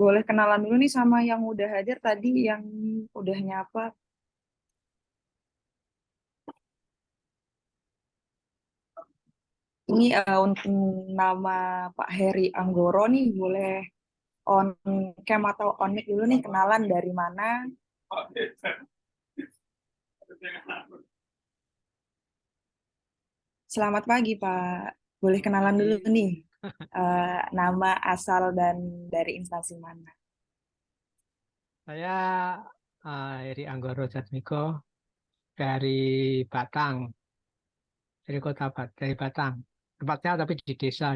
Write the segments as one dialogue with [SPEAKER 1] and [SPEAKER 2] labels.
[SPEAKER 1] Boleh kenalan dulu nih sama yang udah hadir tadi, yang udah nyapa. Ini untuk nama Pak Heri Anggoro nih, boleh on cam atau on mic dulu nih, kenalan dari mana. Selamat pagi Pak, boleh kenalan dulu
[SPEAKER 2] Pagi,
[SPEAKER 1] nih, nama, asal, dan dari instansi mana.
[SPEAKER 2] saya Eri Anggoro Jatmiko dari Batang, dari Batang. Tempatnya tapi di desa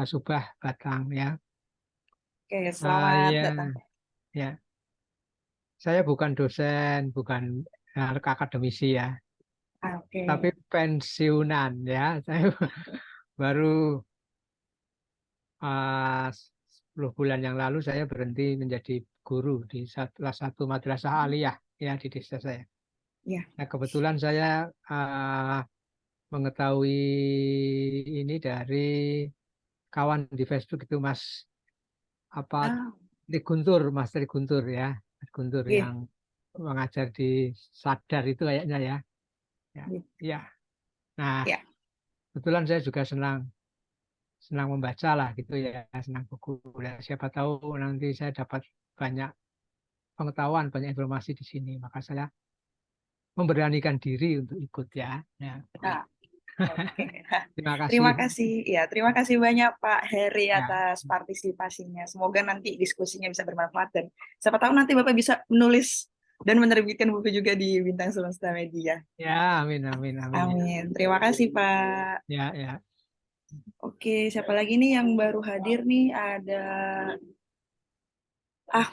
[SPEAKER 2] Subah, Batang ya.
[SPEAKER 1] Oke, selamat
[SPEAKER 2] Ya,
[SPEAKER 1] datang.
[SPEAKER 2] ya. Saya bukan dosen, bukan akademisi ya, tapi
[SPEAKER 1] Oke.
[SPEAKER 2] pensiunan ya. Saya baru 10 bulan yang lalu saya berhenti menjadi guru di salah satu madrasah aliyah ya di desa saya.
[SPEAKER 1] Ya.
[SPEAKER 2] Nah, kebetulan saya mengetahui ini dari kawan di Facebook itu Mas apa
[SPEAKER 1] Ah,
[SPEAKER 2] Mas Tri Guntur ya, Mas Guntur
[SPEAKER 1] iya,
[SPEAKER 2] yang mengajar di Sadar itu kayaknya ya. Ya,
[SPEAKER 1] iya,
[SPEAKER 2] ya. Nah,
[SPEAKER 1] iya.
[SPEAKER 2] kebetulan saya juga senang senang membaca lah gitu ya, senang buku. Dan siapa tahu nanti saya dapat banyak pengetahuan, banyak informasi di sini. Maka saya memberanikan diri untuk ikut ya. Ya.
[SPEAKER 1] Ah, oke.
[SPEAKER 2] Terima
[SPEAKER 1] Terima
[SPEAKER 2] kasih.
[SPEAKER 1] kasih. Ya, terima kasih banyak Pak Heri
[SPEAKER 2] Ya,
[SPEAKER 1] atas partisipasinya. Semoga nanti diskusinya bisa bermanfaat dan siapa tahu nanti Bapak bisa menulis dan menerbitkan buku juga di Bintang Semesta Media.
[SPEAKER 2] ya, amin, amin, amin ya.
[SPEAKER 1] Amin. Terima kasih Pak.
[SPEAKER 2] Ya, ya.
[SPEAKER 1] Oke, siapa lagi nih yang baru hadir nih? Ada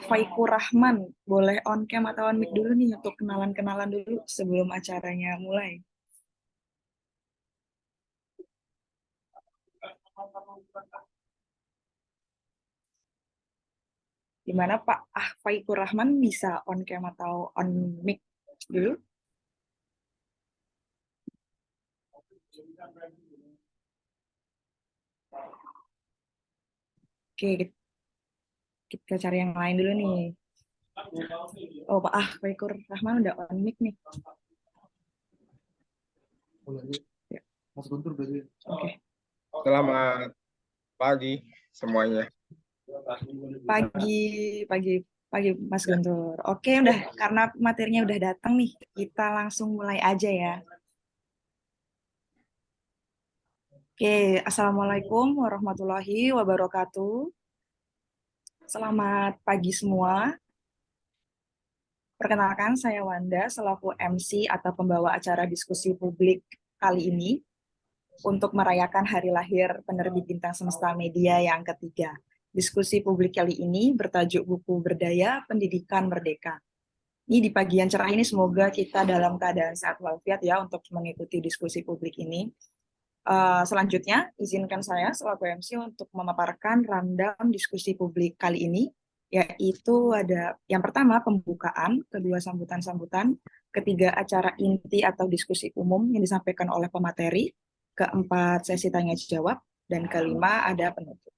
[SPEAKER 1] Faikur Rahman. Boleh on cam atau on mic dulu nih untuk kenalan-kenalan dulu sebelum acaranya mulai. Gimana Pak Faikur Rahman, bisa on cam atau on mic dulu? Oke, kita cari yang lain dulu nih. Oh, Pak Faikur Rahman udah on mic nih. Ya,
[SPEAKER 3] Mas Guntur berarti.
[SPEAKER 1] oke.
[SPEAKER 3] Selamat pagi semuanya.
[SPEAKER 1] Pagi, pagi, pagi Mas Guntur. Oke, udah karena materinya udah datang nih, kita langsung mulai aja ya. Oke, Assalamualaikum warahmatullahi wabarakatuh. Selamat pagi semua. Perkenalkan, saya Wanda selaku MC atau pembawa acara diskusi publik kali ini untuk merayakan hari lahir penerbit Bintang Semesta Media yang ketiga. Diskusi publik kali ini bertajuk Buku Berdaya Pendidikan Merdeka. Ini di pagi yang cerah ini semoga kita dalam keadaan sehat walafiat ya untuk mengikuti diskusi publik ini. Selanjutnya, izinkan saya selaku MC untuk memaparkan rundown diskusi publik kali ini, yaitu ada yang pertama pembukaan, kedua sambutan-sambutan, ketiga acara inti atau diskusi umum yang disampaikan oleh pemateri, keempat sesi tanya jawab, dan kelima ada penutup.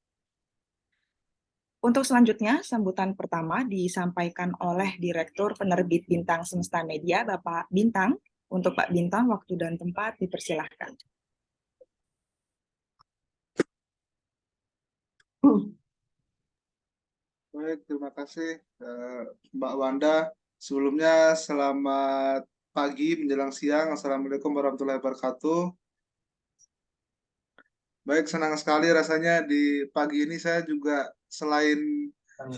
[SPEAKER 1] Untuk selanjutnya, sambutan pertama disampaikan oleh Direktur Penerbit Bintang Semesta Media, Bapak Bintang. Untuk Pak Bintang, waktu dan tempat dipersilahkan.
[SPEAKER 3] Baik, terima kasih Mbak Wanda. Sebelumnya selamat pagi menjelang siang. Assalamualaikum warahmatullahi wabarakatuh. Baik, senang sekali rasanya di pagi ini saya juga selain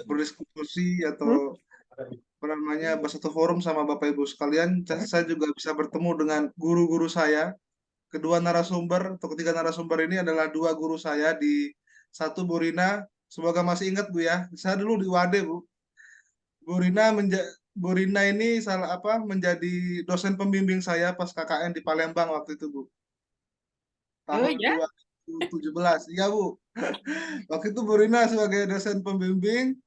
[SPEAKER 3] berdiskusi atau apa namanya bersatu forum sama Bapak Ibu sekalian, saya juga bisa bertemu dengan guru-guru saya. Kedua narasumber atau ketiga narasumber ini adalah dua guru saya di satu Bu Rina. Semoga masih ingat Bu ya. Saya dulu di Wade Bu. Bu Rina Bu Rina ini menjadi dosen pembimbing saya pas KKN di Palembang waktu itu Bu.
[SPEAKER 1] Oh
[SPEAKER 3] Tahun
[SPEAKER 1] ya,
[SPEAKER 3] 2017. Iya Bu. Waktu itu Bu Rina sebagai dosen pembimbing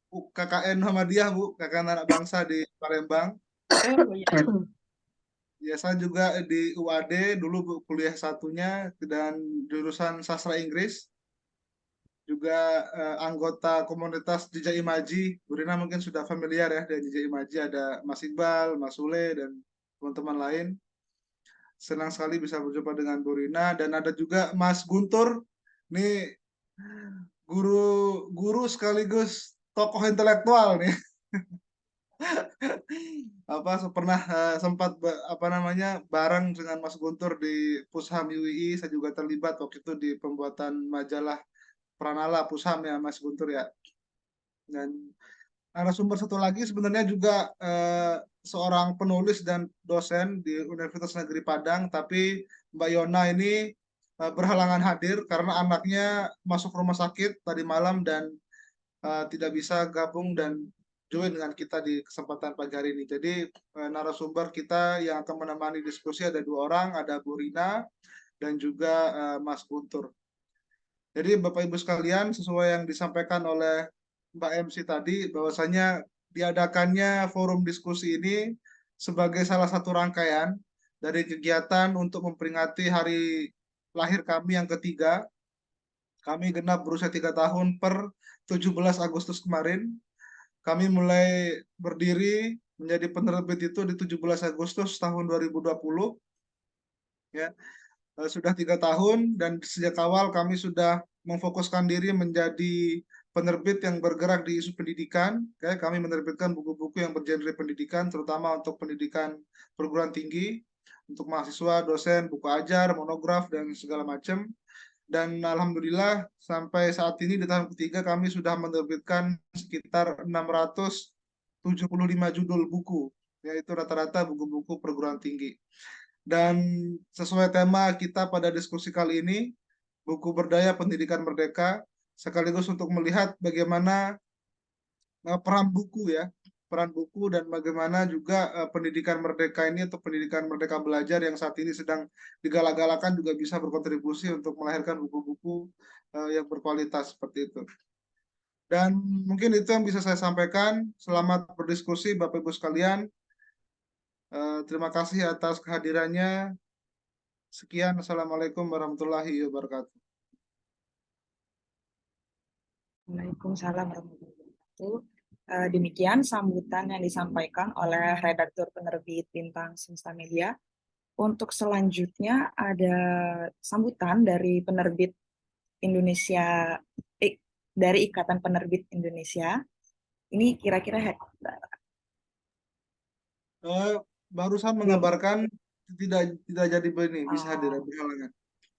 [SPEAKER 3] KKN Muhammadiyah Bu, KKN Anak Bangsa di Palembang.
[SPEAKER 1] oh ya.
[SPEAKER 3] Ya, saya juga di UAD dulu Bu, kuliah satunya dan jurusan sastra Inggris. juga anggota komunitas Jejak Imaji. Bu Rina mungkin sudah familiar ya dengan Jejak Imaji, ada Mas Iqbal, Mas Sule, dan teman-teman lain. Senang sekali bisa berjumpa dengan Bu Rina, dan ada juga Mas Guntur. Ini guru sekaligus tokoh intelektual nih. Pernah sempat bareng dengan Mas Guntur di Pusham UII. Saya juga terlibat waktu itu di pembuatan majalah Pranala Pusham ya, Mas Guntur ya. Dan narasumber satu lagi sebenarnya juga seorang penulis dan dosen di Universitas Negeri Padang, tapi Mbak Yona ini berhalangan hadir karena anaknya masuk rumah sakit tadi malam dan tidak bisa gabung dan join dengan kita di kesempatan pagi hari ini. Jadi narasumber kita yang akan menemani diskusi ada 2 orang, ada Bu Rina dan juga Mas Guntur. Jadi Bapak Ibu sekalian, sesuai yang disampaikan oleh Mbak MC tadi, bahwasanya diadakannya forum diskusi ini sebagai salah satu rangkaian dari kegiatan untuk memperingati hari lahir kami yang ketiga. Kami genap berusia 3 tahun per 17 Agustus kemarin. Kami mulai berdiri menjadi penerbit itu di 17 Agustus tahun 2020. Ya, sudah 3 tahun, dan sejak awal kami sudah memfokuskan diri menjadi penerbit yang bergerak di isu pendidikan. Ya, kami menerbitkan buku-buku yang bergenre pendidikan, terutama untuk pendidikan perguruan tinggi, untuk mahasiswa, dosen, buku ajar, monograf, dan segala macam. Dan alhamdulillah sampai saat ini di tahun ketiga kami sudah menerbitkan sekitar 675 judul buku, yaitu rata-rata buku-buku perguruan tinggi. Dan sesuai tema kita pada diskusi kali ini, buku berdaya pendidikan merdeka, sekaligus untuk melihat bagaimana peran buku ya, peran buku dan bagaimana juga pendidikan merdeka ini atau pendidikan merdeka belajar yang saat ini sedang digalak-galakan juga bisa berkontribusi untuk melahirkan buku-buku yang berkualitas seperti itu. Dan mungkin itu yang bisa saya sampaikan. Selamat berdiskusi Bapak Ibu sekalian. Terima kasih atas kehadirannya. Sekian, Assalamualaikum warahmatullahi wabarakatuh.
[SPEAKER 1] Waalaikumsalam warahmatullahi wabarakatuh. Demikian sambutan yang disampaikan oleh redaktur penerbit Bintang Semesta Media. Untuk selanjutnya ada sambutan dari penerbit Indonesia, dari Ikatan Penerbit Indonesia. Ini kira-kira
[SPEAKER 3] barusan mengabarkan tidak jadi begini, bisa hadir berhalangan.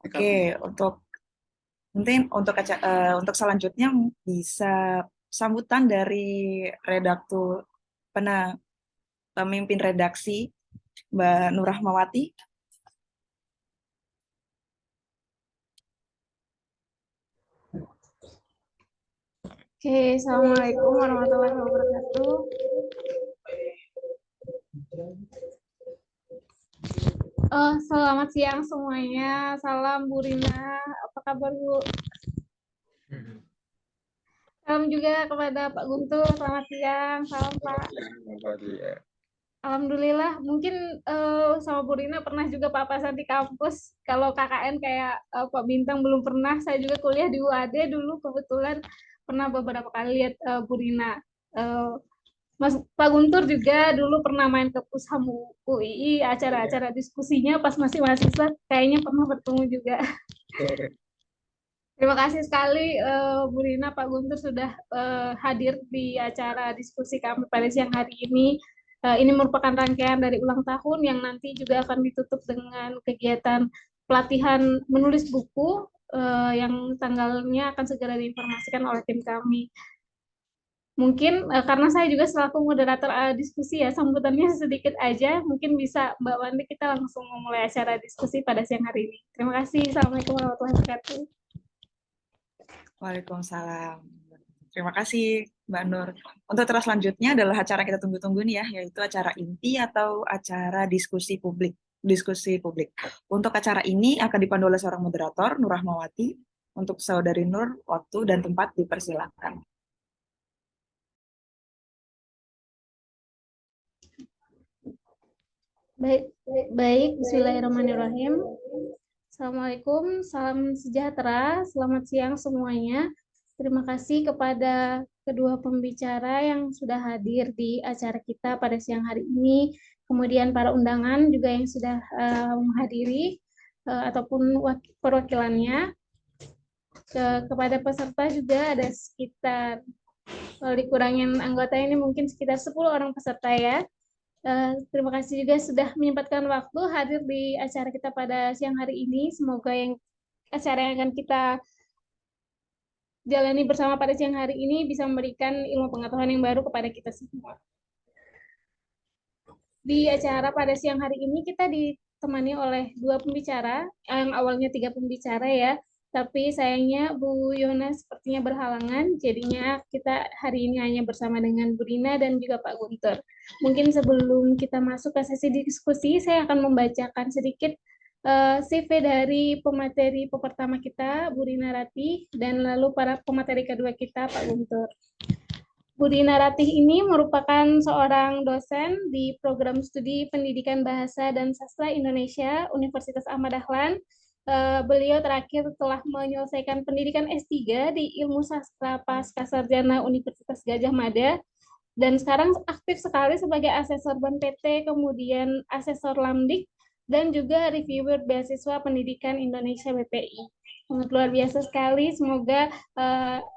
[SPEAKER 1] Oke, untuk selanjutnya bisa sambutan dari redaktur pemimpin redaksi Mbak Nur Rahmawati.
[SPEAKER 4] Oke, Assalamualaikum warahmatullahi wabarakatuh. Selamat siang semuanya. Salam Bu Rina. Apa kabar Bu? Salam juga kepada Pak Guntur. Selamat siang. Salam Pak. Alhamdulillah. Mungkin sama Bu Rina pernah juga papasan di kampus. Kalau KKN kayak Pak Bintang belum pernah. Saya juga kuliah di UAD dulu. Kebetulan pernah beberapa kali lihat Bu Rina. Pak Guntur juga dulu pernah main ke Pusham UII, acara-acara diskusinya pas masih mahasiswa, kayaknya pernah bertemu juga. Terima kasih sekali Bu Rina, Pak Guntur sudah hadir di acara diskusi kami pada siang hari ini. Ini merupakan rangkaian dari ulang tahun yang nanti juga akan ditutup dengan kegiatan pelatihan menulis buku yang tanggalnya akan segera diinformasikan oleh tim kami. Mungkin karena saya juga selaku moderator diskusi ya, sambutannya sedikit aja, mungkin bisa Mbak Wandi kita langsung memulai acara diskusi pada siang hari ini. Terima kasih. Assalamualaikum warahmatullahi wabarakatuh.
[SPEAKER 1] Waalaikumsalam. Terima kasih Mbak Nur. Untuk acara selanjutnya adalah acara yang kita tunggu-tunggu nih ya, yaitu acara inti atau acara diskusi publik. Untuk acara ini akan dipandu oleh seorang moderator, Nur Rahmawati. Untuk Saudari Nur, waktu dan tempat dipersilakan.
[SPEAKER 4] Baik, bismillahirrahmanirrahim. Assalamualaikum, salam sejahtera, selamat siang semuanya. Terima kasih kepada kedua pembicara yang sudah hadir di acara kita pada siang hari ini, kemudian para undangan juga yang sudah menghadiri ataupun perwakilannya. Kepada peserta juga ada sekitar, kalau dikurangin anggota ini mungkin sekitar 10 orang peserta ya. Terima kasih juga sudah menyempatkan waktu hadir di acara kita pada siang hari ini. Semoga acara yang akan kita jalani bersama pada siang hari ini bisa memberikan ilmu pengetahuan yang baru kepada kita semua. Di acara pada siang hari ini kita ditemani oleh 2 pembicara, yang awalnya 3 pembicara ya, tapi sayangnya Bu Yona sepertinya berhalangan, jadinya kita hari ini hanya bersama dengan Bu Rina dan juga Pak Guntur. Mungkin sebelum kita masuk ke sesi diskusi, saya akan membacakan sedikit CV dari pemateri pertama kita, Bu Rina Ratih, dan lalu para pemateri kedua kita, Pak Guntur. Bu Rina Ratih ini merupakan seorang dosen di Program Studi Pendidikan Bahasa dan Sastra Indonesia, Universitas Ahmad Dahlan. Beliau terakhir telah menyelesaikan pendidikan S3 di Ilmu Sastra Pascasarjana Universitas Gadjah Mada, dan sekarang aktif sekali sebagai asesor BEM PT, kemudian asesor Lamdik, dan juga reviewer beasiswa pendidikan Indonesia BPI. Sangat luar biasa sekali. Semoga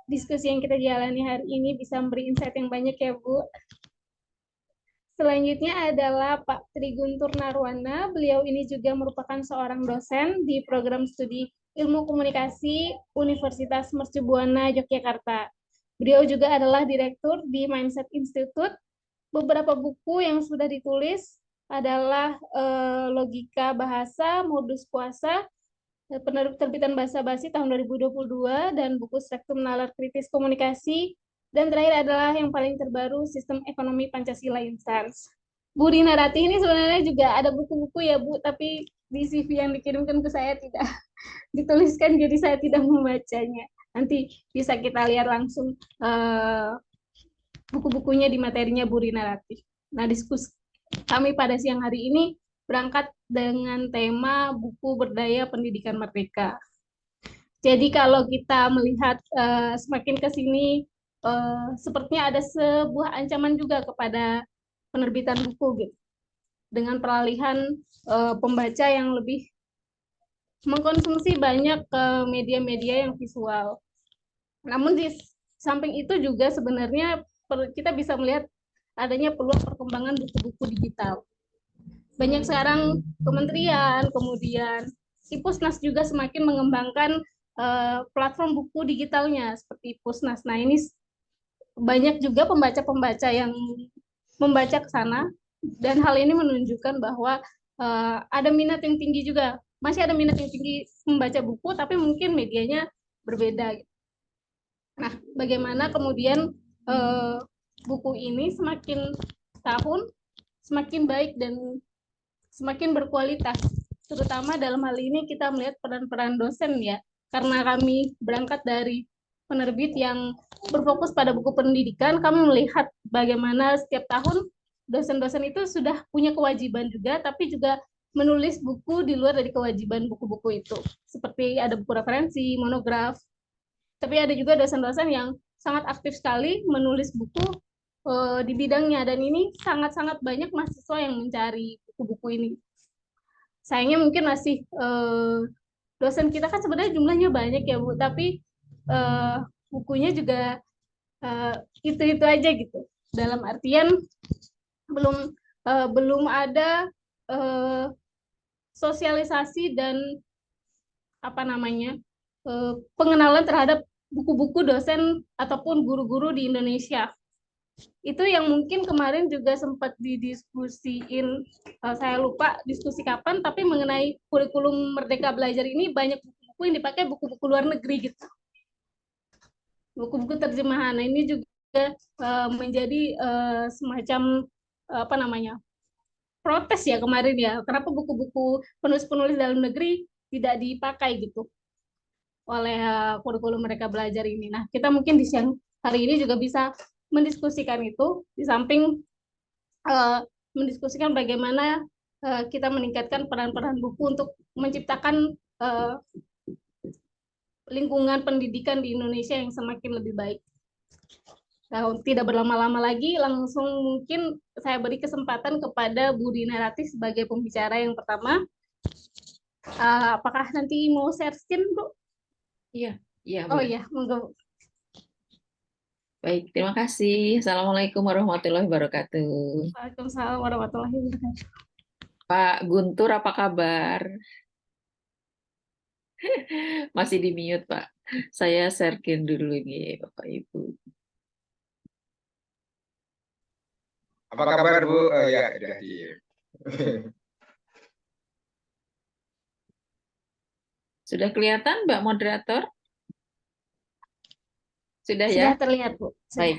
[SPEAKER 4] diskusi yang kita jalani hari ini bisa memberi insight yang banyak ya, Bu. Selanjutnya adalah Pak Tri Guntur Narwana. Beliau ini juga merupakan seorang dosen di Program Studi Ilmu Komunikasi Universitas Mercubuana, Yogyakarta. Beliau juga adalah direktur di Mindset Institute. Beberapa buku yang sudah ditulis adalah Logika Bahasa, Modus Puasa, Penerbitan Bahasa Basi tahun 2022, dan buku Spektrum Nalar Kritis Komunikasi, dan terakhir adalah yang paling terbaru Sistem Ekonomi Pancasila Instans. Bu Rina Ratih ini sebenarnya juga ada buku-buku ya Bu, tapi di CV yang dikirimkan ke saya tidak dituliskan, jadi saya tidak membacanya. Nanti bisa kita lihat langsung buku-bukunya di materinya Bu Rina Ratih. Nah, diskusi kami pada siang hari ini berangkat dengan tema buku berdaya pendidikan merdeka. Jadi kalau kita melihat semakin ke sini, sepertinya ada sebuah ancaman juga kepada penerbitan buku gitu. Dengan peralihan pembaca yang lebih mengkonsumsi banyak ke media-media yang visual. Namun di samping itu juga sebenarnya kita bisa melihat adanya peluang perkembangan buku-buku digital. Banyak sekarang kementerian, kemudian Ipusnas juga semakin mengembangkan platform buku digitalnya seperti Ipusnas. Nah, ini banyak juga pembaca-pembaca yang membaca ke sana, dan hal ini menunjukkan bahwa ada minat yang tinggi juga. Masih ada minat yang tinggi membaca buku, tapi mungkin medianya berbeda. Nah, bagaimana kemudian buku ini semakin tahun semakin baik dan semakin berkualitas, terutama dalam hal ini kita melihat peran-peran dosen ya, karena kami berangkat dari penerbit yang berfokus pada buku pendidikan, kami melihat bagaimana setiap tahun dosen-dosen itu sudah punya kewajiban juga, tapi juga menulis buku di luar dari kewajiban buku-buku itu, seperti ada buku referensi, monograf, tapi ada juga dosen-dosen yang sangat aktif sekali menulis buku di bidangnya, dan ini sangat-sangat banyak mahasiswa yang mencari buku-buku ini. Sayangnya mungkin masih dosen kita kan sebenarnya jumlahnya banyak ya Bu, tapi bukunya juga itu-itu aja gitu. Dalam artian belum ada sosialisasi dan pengenalan terhadap buku-buku dosen ataupun guru-guru di Indonesia. Itu yang mungkin kemarin juga sempat didiskusiin, saya lupa diskusi kapan, tapi mengenai kurikulum Merdeka Belajar ini banyak buku-buku yang dipakai buku-buku luar negeri gitu. Buku-buku terjemahan. Nah, ini juga menjadi semacam protes ya kemarin ya, kenapa buku-buku penulis-penulis dalam negeri tidak dipakai gitu oleh kurikulum Merdeka Belajar ini. Nah, kita mungkin di siang hari ini juga bisa mendiskusikan itu, di samping mendiskusikan bagaimana kita meningkatkan peran-peran buku untuk menciptakan lingkungan pendidikan di Indonesia yang semakin lebih baik. Nah, tidak berlama-lama lagi, langsung mungkin saya beri kesempatan kepada Bu Dina Ratih sebagai pembicara yang pertama. Apakah nanti mau share screen, Bu?
[SPEAKER 5] Iya, iya
[SPEAKER 4] Oh
[SPEAKER 5] boleh.
[SPEAKER 4] iya, monggo.
[SPEAKER 5] Baik, terima kasih. Assalamualaikum warahmatullahi wabarakatuh.
[SPEAKER 4] Waalaikumsalam warahmatullahi wabarakatuh.
[SPEAKER 5] Pak Guntur, apa kabar? Masih di mute, Pak. Saya sharekin dulu ini, Bapak Ibu.
[SPEAKER 6] Apa kabar Bu? Oh ya, udah di.
[SPEAKER 5] Sudah kelihatan, Mbak Moderator? Sudah ya?
[SPEAKER 4] Sudah terlihat, Bu. Sudah.
[SPEAKER 5] Baik.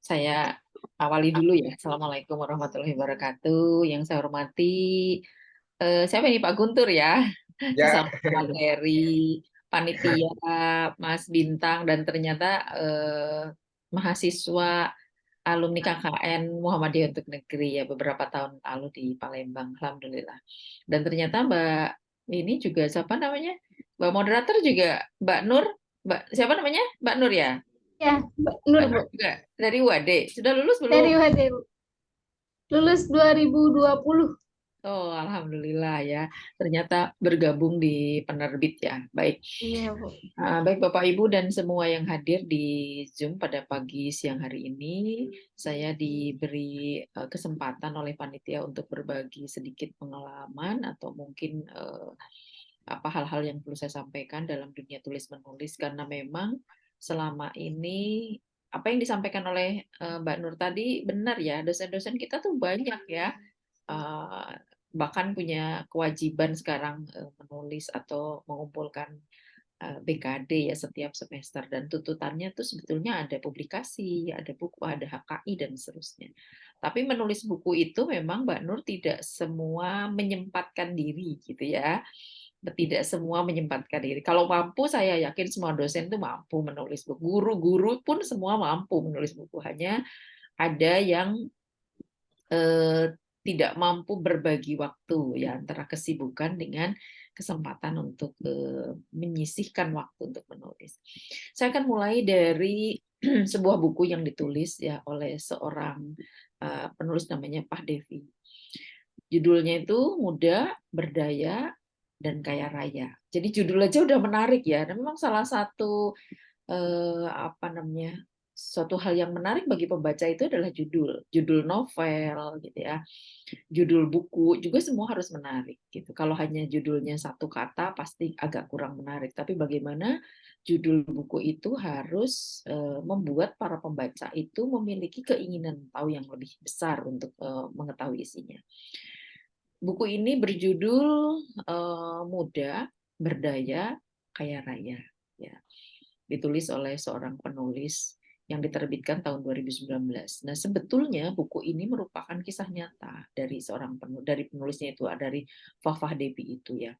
[SPEAKER 5] Saya awali dulu ya. Assalamualaikum warahmatullahi wabarakatuh. Yang saya hormati, siapa ini Pak Guntur ya?
[SPEAKER 6] Ya.
[SPEAKER 5] Sesama materi, panitia, Mas Bintang, dan ternyata mahasiswa alumni KKN Muhammadiyah untuk Negeri ya beberapa tahun lalu di Palembang, alhamdulillah. Dan ternyata Mbak ini juga siapa namanya? Mbak moderator juga Mbak Nur, siapa namanya? Mbak Nur ya?
[SPEAKER 4] Ya, Mbak Nur,
[SPEAKER 5] Mbak
[SPEAKER 4] Bu.
[SPEAKER 5] Nur juga dari UAD. Sudah lulus belum?
[SPEAKER 4] Dari UAD, Bu. Lulus 2020.
[SPEAKER 5] Oh, alhamdulillah ya. Ternyata bergabung di penerbit ya. Baik.
[SPEAKER 4] Iya, Bu.
[SPEAKER 5] Baik Bapak Ibu dan semua yang hadir di Zoom pada pagi siang hari ini, saya diberi kesempatan oleh panitia untuk berbagi sedikit pengalaman atau mungkin apa hal-hal yang perlu saya sampaikan dalam dunia tulis menulis, karena memang selama ini apa yang disampaikan oleh Mbak Nur tadi benar ya, dosen-dosen kita tuh banyak ya, bahkan punya kewajiban sekarang menulis atau mengumpulkan BKD ya setiap semester, dan tuntutannya tuh sebetulnya ada publikasi, ada buku, ada HKI dan seterusnya. Tapi menulis buku itu memang Mbak Nur tidak semua menyempatkan diri gitu ya. Tidak semua menyempatkan diri. Kalau mampu, saya yakin semua dosen itu mampu menulis buku. Guru-guru pun semua mampu menulis buku. Hanya ada yang tidak mampu berbagi waktu ya antara kesibukan dengan kesempatan untuk menyisihkan waktu untuk menulis. Saya akan mulai dari sebuah buku yang ditulis ya oleh seorang penulis namanya Pak Devi. Judulnya itu Muda, Berdaya, dan Kaya Raya. Jadi judul aja udah menarik ya. Dan memang salah satu suatu hal yang menarik bagi pembaca itu adalah judul novel gitu ya, judul buku juga semua harus menarik gitu. Kalau hanya judulnya satu kata pasti agak kurang menarik. Tapi bagaimana judul buku itu harus membuat para pembaca itu memiliki keinginan tahu yang lebih besar untuk mengetahui isinya. Buku ini berjudul Muda, Berdaya, Kaya Raya. Ya. Ditulis oleh seorang penulis yang diterbitkan tahun 2019. Nah, sebetulnya buku ini merupakan kisah nyata dari dari penulisnya itu, dari Fafah Devi itu ya.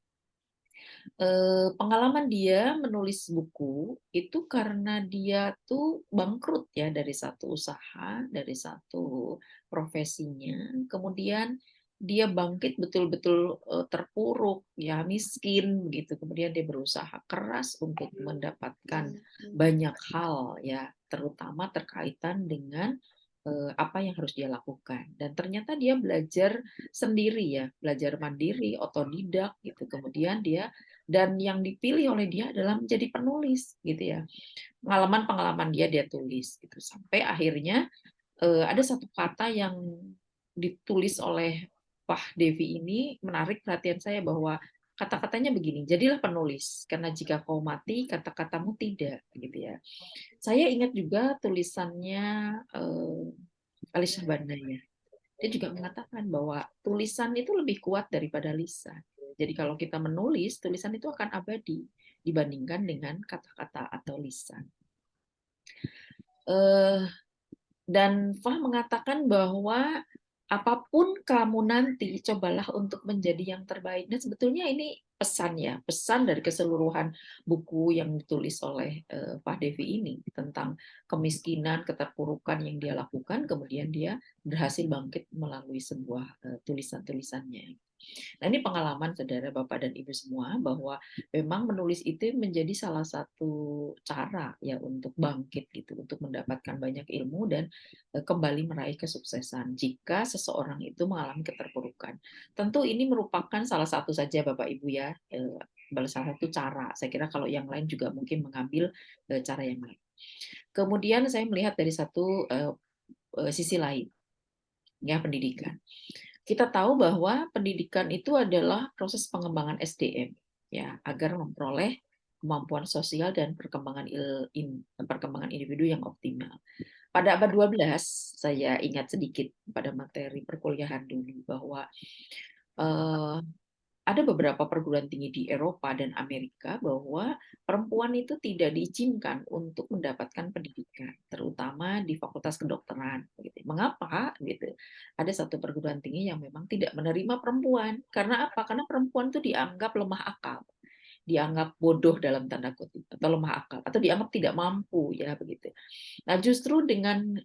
[SPEAKER 5] Pengalaman dia menulis buku itu karena dia tuh bangkrut ya dari satu usaha, dari satu profesinya, kemudian dia bangkit betul-betul terpuruk ya, miskin gitu, kemudian dia berusaha keras untuk mendapatkan banyak hal ya, terutama terkaitan dengan apa yang harus dia lakukan, dan ternyata dia belajar sendiri ya, belajar mandiri, otodidak gitu, kemudian dia dan yang dipilih oleh dia adalah menjadi penulis gitu ya, pengalaman dia tulis gitu, sampai akhirnya ada satu kata yang ditulis oleh Pak Devi ini menarik perhatian saya, bahwa kata-katanya begini, jadilah penulis karena jika kau mati kata-katamu tidak gitu ya. Saya ingat juga tulisannya Ali Syahbana ya. Dia juga mengatakan bahwa tulisan itu lebih kuat daripada lisan. Jadi kalau kita menulis, tulisan itu akan abadi dibandingkan dengan kata-kata atau lisan. Dan Fah mengatakan bahwa apapun kamu nanti, cobalah untuk menjadi yang terbaik. Dan sebetulnya ini pesan ya, pesan dari keseluruhan buku yang ditulis oleh Pak Devi ini tentang kemiskinan, keterpurukan yang dia lakukan, kemudian dia berhasil bangkit melalui sebuah tulisan-tulisannya. Nah, ini pengalaman saudara, Bapak, dan Ibu semua, bahwa memang menulis itu menjadi salah satu cara ya untuk bangkit gitu, untuk mendapatkan banyak ilmu dan kembali meraih kesuksesan jika seseorang itu mengalami keterpurukan. Tentu ini merupakan salah satu saja, Bapak Ibu ya, salah satu cara. Saya kira kalau yang lain juga mungkin mengambil cara yang lain. Kemudian saya melihat dari satu sisi lain, ya, pendidikan. Kita tahu bahwa pendidikan itu adalah proses pengembangan SDM, ya, agar memperoleh kemampuan sosial dan perkembangan individu yang optimal. Pada abad 12, saya ingat sedikit pada materi perkuliahan dulu bahwa ada beberapa perguruan tinggi di Eropa dan Amerika bahwa perempuan itu tidak diizinkan untuk mendapatkan pendidikan, terutama di Fakultas Kedokteran. Mengapa? Gitu. Ada satu perguruan tinggi yang memang tidak menerima perempuan. Karena apa? Karena perempuan itu dianggap lemah akal, dianggap bodoh dalam tanda kutip, atau lemah akal, atau dianggap tidak mampu, ya begitu. Nah, justru dengan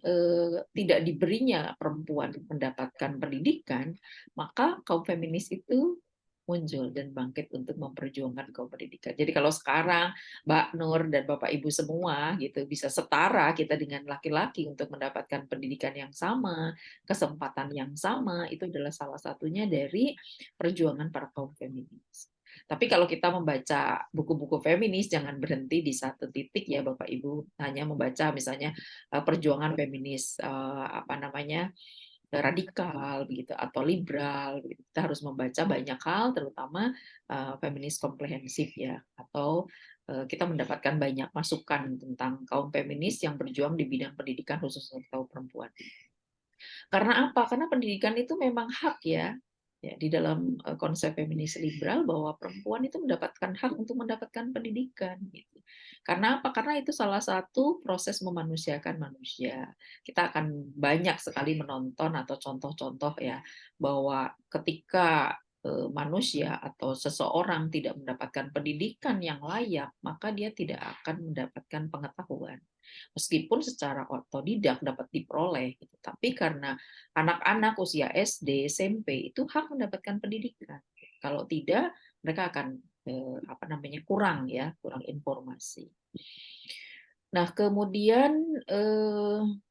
[SPEAKER 5] tidak diberinya perempuan mendapatkan pendidikan, maka kaum feminis itu muncul dan bangkit untuk memperjuangkan kaum pendidikan. Jadi kalau sekarang Mbak Nur dan Bapak Ibu semua gitu bisa setara kita dengan laki-laki untuk mendapatkan pendidikan yang sama, kesempatan yang sama, itu adalah salah satunya dari perjuangan para kaum feminis. Tapi kalau kita membaca buku-buku feminis, jangan berhenti di satu titik ya Bapak Ibu, hanya membaca misalnya perjuangan feminis radikal begitu atau liberal begitu. Kita harus membaca banyak hal, terutama feminis komprehensif ya, atau kita mendapatkan banyak masukan tentang kaum feminis yang berjuang di bidang pendidikan khusus untuk kaum perempuan. Karena apa? Karena pendidikan itu memang hak ya. Ya, di dalam konsep feminis liberal bahwa perempuan itu mendapatkan hak untuk mendapatkan pendidikan gitu. Karena apa? Karena itu salah satu proses memanusiakan manusia. Kita akan banyak sekali menonton atau contoh-contoh ya bahwa ketika manusia atau seseorang tidak mendapatkan pendidikan yang layak, maka dia tidak akan mendapatkan pengetahuan. Meskipun secara otodidak dapat diperoleh, gitu. Tapi karena anak-anak usia SD, SMP itu hak mendapatkan pendidikan. Kalau tidak, mereka akan kurang informasi. Nah, kemudian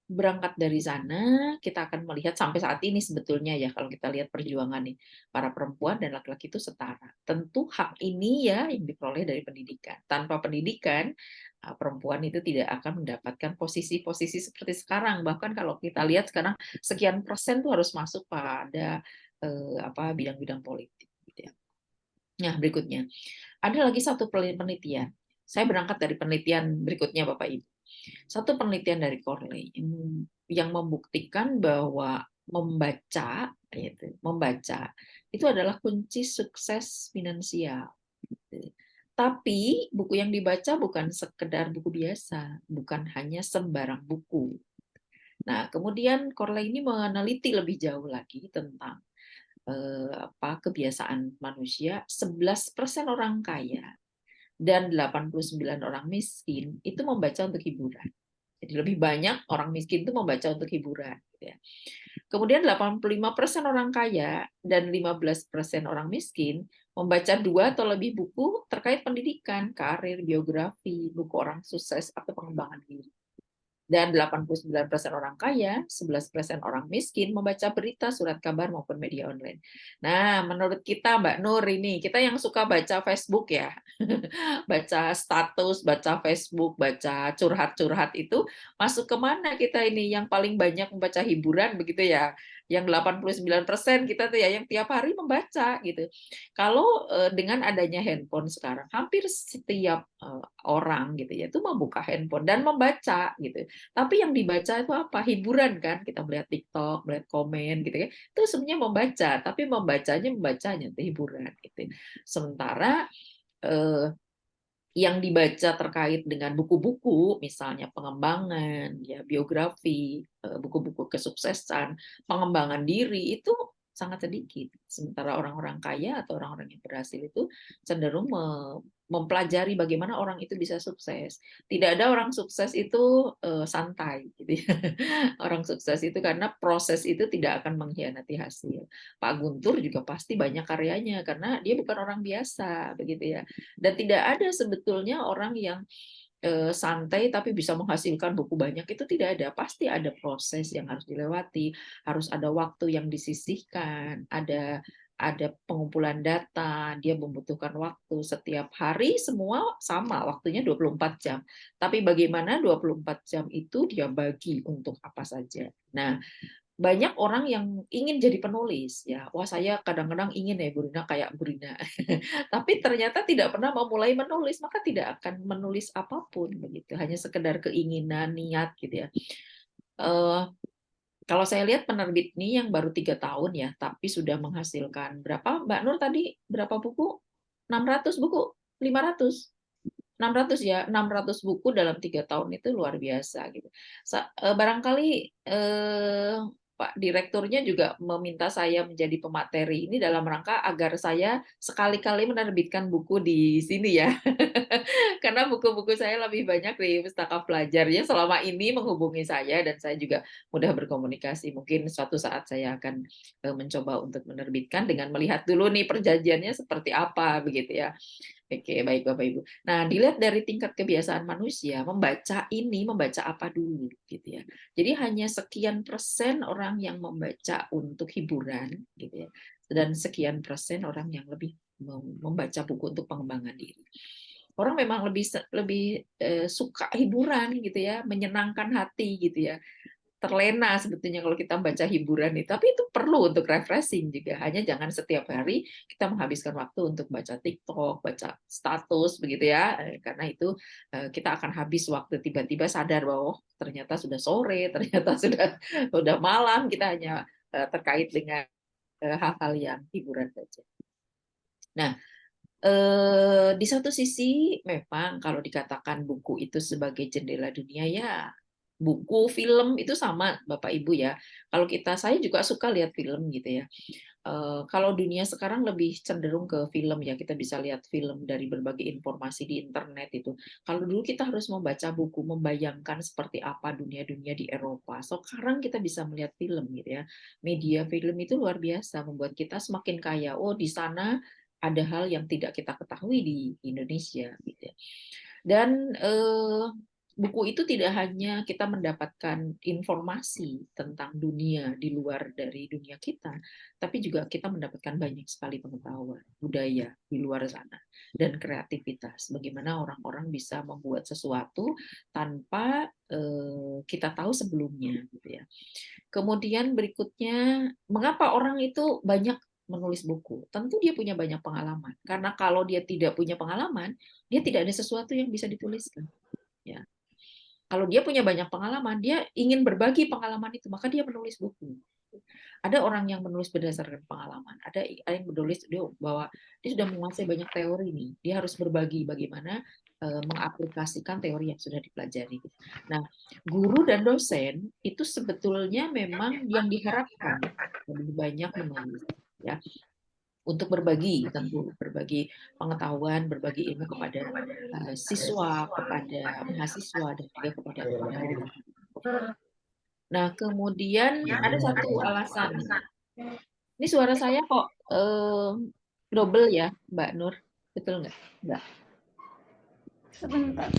[SPEAKER 5] berangkat dari sana, kita akan melihat sampai saat ini sebetulnya ya, kalau kita lihat perjuangan nih, para perempuan dan laki-laki itu setara. Tentu hak ini ya yang diperoleh dari pendidikan. Tanpa pendidikan, perempuan itu tidak akan mendapatkan posisi-posisi seperti sekarang. Bahkan kalau kita lihat sekarang sekian persen tuh harus masuk pada bidang-bidang politik. Gitu ya. Nah, berikutnya. Ada lagi satu penelitian. Saya berangkat dari penelitian berikutnya, Bapak Ibu. Satu penelitian dari Corley yang membuktikan bahwa membaca itu adalah kunci sukses finansial. Tapi buku yang dibaca bukan sekedar buku biasa, bukan hanya sembarang buku. Nah, kemudian Corley ini meneliti lebih jauh lagi tentang kebiasaan manusia. 11% orang kaya dan 89 orang miskin itu membaca untuk hiburan. Jadi lebih banyak orang miskin itu membaca untuk hiburan. Gitu ya. Kemudian 85% orang kaya dan 15% orang miskin membaca 2 atau lebih buku terkait pendidikan, karir, biografi, buku orang sukses, atau pengembangan diri. Dan 89% orang kaya, 11% orang miskin membaca berita, surat kabar, maupun media online. Nah, menurut kita, Mbak Nur, ini kita yang suka baca Facebook ya, baca status, baca Facebook, baca curhat-curhat itu, masuk kemana kita ini? Yang paling banyak membaca hiburan, begitu ya? Yang 89% kita tuh ya, yang tiap hari membaca gitu. Kalau dengan adanya handphone sekarang, hampir setiap orang gitu ya, itu membuka handphone dan membaca gitu. Tapi yang dibaca itu apa? Hiburan kan? Kita melihat TikTok, melihat komen gitu ya. Itu sebenarnya membaca, tapi membacanya itu hiburan gitu. Sementara yang dibaca terkait dengan buku-buku, misalnya pengembangan, ya biografi, buku-buku kesuksesan, pengembangan diri itu sangat sedikit. Sementara orang-orang kaya atau orang-orang yang berhasil itu cenderung mempelajari bagaimana orang itu bisa sukses. Tidak ada orang sukses itu santai, gitu ya. Orang sukses itu karena proses itu tidak akan mengkhianati hasil. Pak Guntur juga pasti banyak karyanya karena dia bukan orang biasa, begitu ya. Dan tidak ada sebetulnya orang yang santai tapi bisa menghasilkan buku banyak, itu tidak ada. Pasti ada proses yang harus dilewati, harus ada waktu yang disisihkan, ada pengumpulan data, dia membutuhkan waktu setiap hari, semua sama waktunya 24 jam. Tapi bagaimana 24 jam itu dia bagi untuk apa saja. Nah, banyak orang yang ingin jadi penulis ya. Wah, saya kadang-kadang ingin ya Bu Rina kayak Bu Rina. Tapi ternyata tidak pernah memulai menulis, maka tidak akan menulis apapun begitu. Hanya sekedar keinginan, niat gitu ya. Kalau saya lihat penerbit ini yang baru 3 tahun ya, tapi sudah menghasilkan berapa Mbak Nur tadi? Berapa buku? 600 buku? 500? 600 ya, 600 buku dalam 3 tahun itu luar biasa gitu. Barangkali Pak Direkturnya juga meminta saya menjadi pemateri ini dalam rangka agar saya sekali-kali menerbitkan buku di sini ya. Karena buku-buku saya lebih banyak di Pustaka Pelajar ya, selama ini menghubungi saya dan saya juga mudah berkomunikasi. Mungkin suatu saat saya akan mencoba untuk menerbitkan dengan melihat dulu nih perjanjiannya seperti apa begitu ya. Oke, baik Bapak Ibu. Nah, dilihat dari tingkat kebiasaan manusia, membaca apa dulu gitu ya. Jadi hanya sekian persen orang yang membaca untuk hiburan gitu ya. Dan sekian persen orang yang lebih membaca buku untuk pengembangan diri. Orang memang lebih suka hiburan gitu ya, menyenangkan hati gitu ya. Terlena sebetulnya kalau kita baca hiburan itu, tapi itu perlu untuk refreshing juga. Hanya jangan setiap hari kita menghabiskan waktu untuk baca TikTok, baca status begitu ya, karena itu kita akan habis waktu, tiba-tiba sadar bahwa ternyata sudah sore, ternyata sudah malam, kita hanya terkait dengan hal-hal yang hiburan saja. Nah, di satu sisi memang kalau dikatakan buku itu sebagai jendela dunia ya, buku, film itu sama Bapak Ibu ya. Kalau saya juga suka lihat film gitu ya. Kalau dunia sekarang lebih cenderung ke film ya, kita bisa lihat film dari berbagai informasi di internet itu. Kalau dulu kita harus membaca buku, membayangkan seperti apa dunia-dunia di Eropa. Sekarang kita bisa melihat film gitu ya. Media film itu luar biasa, membuat kita semakin kaya. Oh, di sana ada hal yang tidak kita ketahui di Indonesia gitu ya. Dan buku itu tidak hanya kita mendapatkan informasi tentang dunia di luar dari dunia kita, tapi juga kita mendapatkan banyak sekali pengetahuan, budaya di luar sana, dan kreativitas. Bagaimana orang-orang bisa membuat sesuatu tanpa kita tahu sebelumnya, gitu ya. Kemudian berikutnya, mengapa orang itu banyak menulis buku? Tentu dia punya banyak pengalaman. Karena kalau dia tidak punya pengalaman, dia tidak ada sesuatu yang bisa dituliskan. Ya. Kalau dia punya banyak pengalaman, dia ingin berbagi pengalaman itu, maka dia menulis buku. Ada orang yang menulis berdasarkan pengalaman, ada yang menulis bahwa dia sudah menguasai banyak teori nih, dia harus berbagi bagaimana mengaplikasikan teori yang sudah dipelajari. Nah, guru dan dosen itu sebetulnya memang yang diharapkan lebih banyak menulis, ya, untuk berbagi, tentu berbagi pengetahuan, berbagi ilmu kepada siswa, kepada mahasiswa, dan juga kepada guru. Nah, kemudian ada satu alasan. Ini suara saya kok double ya, Mbak Nur? Betul nggak? Mbak?
[SPEAKER 4] Sebentar.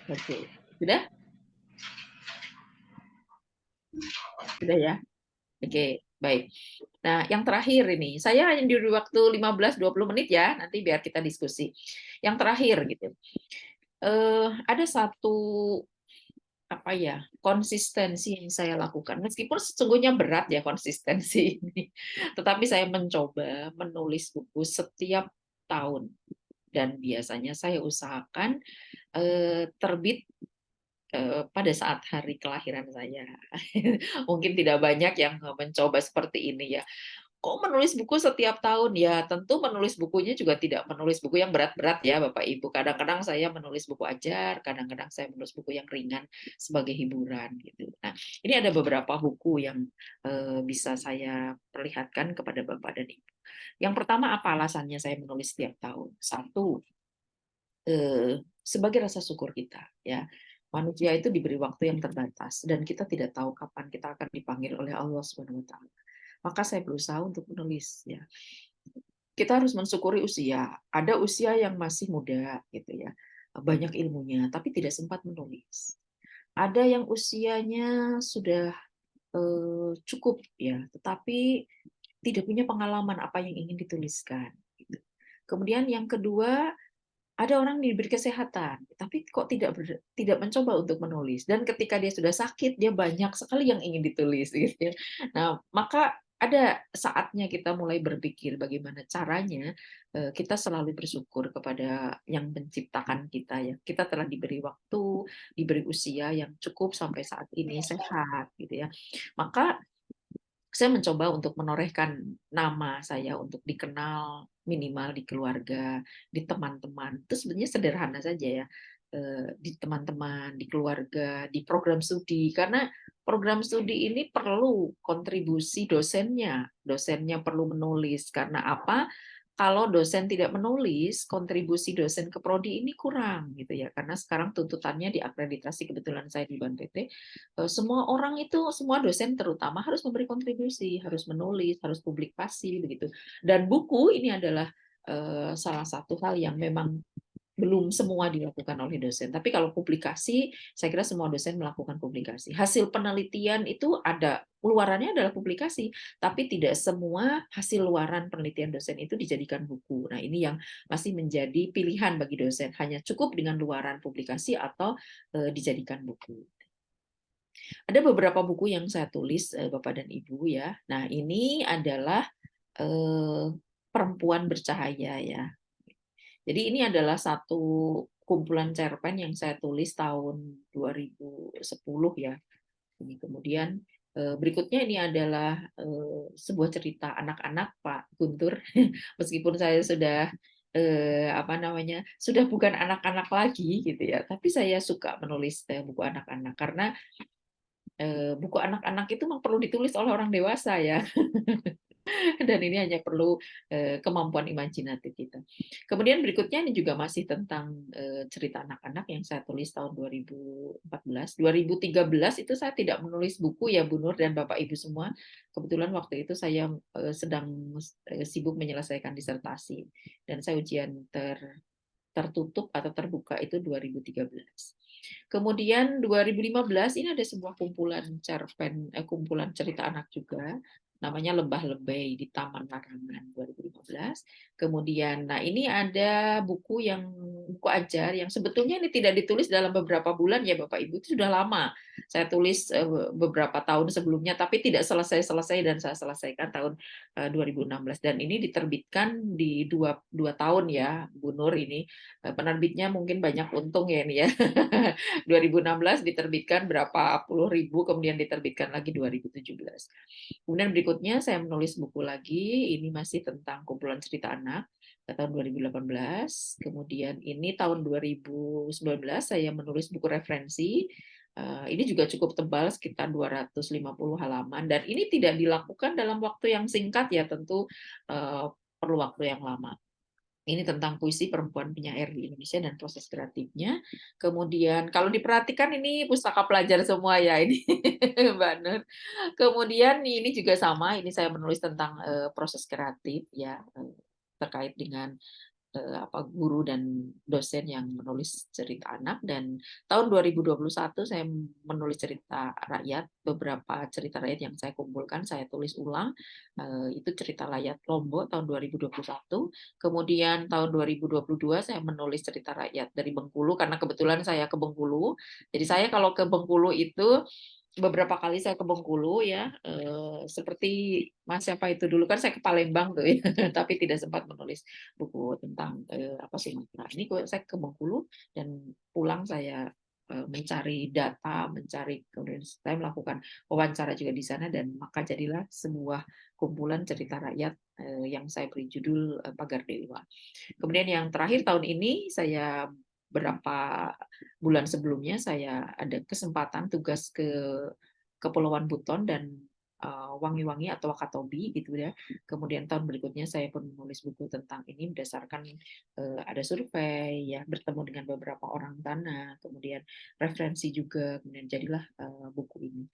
[SPEAKER 5] Oke. Sudah? Sudah ya? Oke, baik. Nah, yang terakhir ini, saya hanya di waktu 15-20 menit ya, nanti biar kita diskusi. Yang terakhir gitu. Ada satu konsistensi yang saya lakukan, meskipun sesungguhnya berat ya konsistensi ini, tetapi saya mencoba menulis buku setiap tahun, dan biasanya saya usahakan terbit pada saat hari kelahiran saya. Mungkin tidak banyak yang mencoba seperti ini ya. Kok menulis buku setiap tahun? Ya, tentu menulis bukunya juga tidak menulis buku yang berat-berat ya, Bapak Ibu. Kadang-kadang saya menulis buku ajar, kadang-kadang saya menulis buku yang ringan sebagai hiburan gitu. Nah, ini ada beberapa buku yang bisa saya perlihatkan kepada Bapak dan Ibu. Yang pertama, apa alasannya saya menulis setiap tahun? Satu, sebagai rasa syukur kita, ya. Manusia itu diberi waktu yang terbatas dan kita tidak tahu kapan kita akan dipanggil oleh Allah Subhanahu wa taala. Maka saya berusaha untuk menulis, ya. Kita harus mensyukuri usia. Ada usia yang masih muda gitu ya. Banyak ilmunya tapi tidak sempat menulis. Ada yang usianya sudah cukup ya, tetapi tidak punya pengalaman apa yang ingin dituliskan. Gitu. Kemudian yang kedua, ada orang yang diberi kesehatan, tapi kok tidak mencoba untuk menulis. Dan ketika dia sudah sakit, dia banyak sekali yang ingin ditulis. Gitu ya. Nah, maka ada saatnya kita mulai berpikir bagaimana caranya kita selalu bersyukur kepada yang menciptakan kita ya. Kita telah diberi waktu, diberi usia yang cukup sampai saat ini sehat, gitu ya. Maka saya mencoba untuk menorehkan nama saya untuk dikenal minimal di keluarga, di teman-teman. Itu sebenarnya sederhana saja ya, di teman-teman, di keluarga, di program studi. Karena program studi ini perlu kontribusi dosennya. Dosennya perlu menulis. Karena apa? Kalau dosen tidak menulis, kontribusi dosen ke prodi ini kurang gitu ya. Karena sekarang tuntutannya di akreditasi, kebetulan saya di BANPT, semua orang itu, semua dosen terutama harus memberi kontribusi, harus menulis, harus publikasi begitu. Dan buku ini adalah salah satu hal yang memang belum semua dilakukan oleh dosen. Tapi kalau publikasi, saya kira semua dosen melakukan publikasi. Hasil penelitian itu ada, luarannya adalah publikasi, tapi tidak semua hasil luaran penelitian dosen itu dijadikan buku. Nah, ini yang masih menjadi pilihan bagi dosen. Hanya cukup dengan luaran publikasi atau dijadikan buku. Ada beberapa buku yang saya tulis, Bapak dan Ibu ya. Nah, ini adalah Perempuan Bercahaya ya. Jadi ini adalah satu kumpulan cerpen yang saya tulis tahun 2010 ya. Ini kemudian berikutnya ini adalah sebuah cerita anak-anak Pak Guntur. Meskipun saya sudah sudah bukan anak-anak lagi gitu ya, tapi saya suka menulis buku anak-anak karena buku anak-anak itu memang perlu ditulis oleh orang dewasa ya. Dan ini hanya perlu kemampuan imajinatif kita. Kemudian berikutnya ini juga masih tentang cerita anak-anak yang saya tulis tahun 2014. 2013 itu saya tidak menulis buku ya Bu Nur dan Bapak Ibu semua. Kebetulan waktu itu saya sedang sibuk menyelesaikan disertasi dan saya ujian tertutup atau terbuka itu 2013. Kemudian 2015 ini ada sebuah kumpulan cerpen, kumpulan cerita anak juga, namanya Lebah Lebay di Taman Larangan 2015. Kemudian, nah ini ada buku ajar yang sebetulnya ini tidak ditulis dalam beberapa bulan ya Bapak Ibu, itu sudah lama. Saya tulis beberapa tahun sebelumnya, tapi tidak selesai dan saya selesaikan tahun 2016. Dan ini diterbitkan di dua tahun ya Bu Nur ini. Penerbitnya mungkin banyak untung ya ini ya. 2016 diterbitkan berapa puluh ribu, kemudian diterbitkan lagi 2017. Kemudian berikutnya saya menulis buku lagi, ini masih tentang kumpulan cerita anak tahun 2018. Kemudian ini tahun 2019 saya menulis buku referensi. Ini juga cukup tebal, sekitar 250 halaman. Dan ini tidak dilakukan dalam waktu yang singkat ya, tentu perlu waktu yang lama. Ini tentang puisi perempuan penyair di Indonesia dan proses kreatifnya. Kemudian kalau diperhatikan ini pustaka pelajar semua ya ini Mbak Nur. Kemudian ini juga sama, ini saya menulis tentang proses kreatif ya, terkait dengan guru dan dosen yang menulis cerita anak. Dan tahun 2021 saya menulis cerita rakyat, beberapa cerita rakyat yang saya kumpulkan saya tulis ulang, itu cerita rakyat Lombok tahun 2021. Kemudian tahun 2022 saya menulis cerita rakyat dari Bengkulu karena kebetulan saya ke Bengkulu. Jadi saya kalau ke Bengkulu itu beberapa kali saya ke Bengkulu ya, seperti Mas siapa itu dulu kan saya ke Palembang tuh ya, tapi tidak sempat menulis buku tentang Sumatera. Ini saya ke Bengkulu dan pulang saya mencari data, kemudian saya melakukan wawancara juga di sana dan maka jadilah sebuah kumpulan cerita rakyat yang saya beri judul Pagar Dewa. Kemudian yang terakhir tahun ini saya berapa bulan sebelumnya saya ada kesempatan tugas ke Kepulauan Buton dan Wangi-Wangi atau Wakatobi gitu ya. Kemudian tahun berikutnya saya pun menulis buku tentang ini berdasarkan ada survei ya, bertemu dengan beberapa orang tanah, kemudian referensi juga, kemudian jadilah buku ini.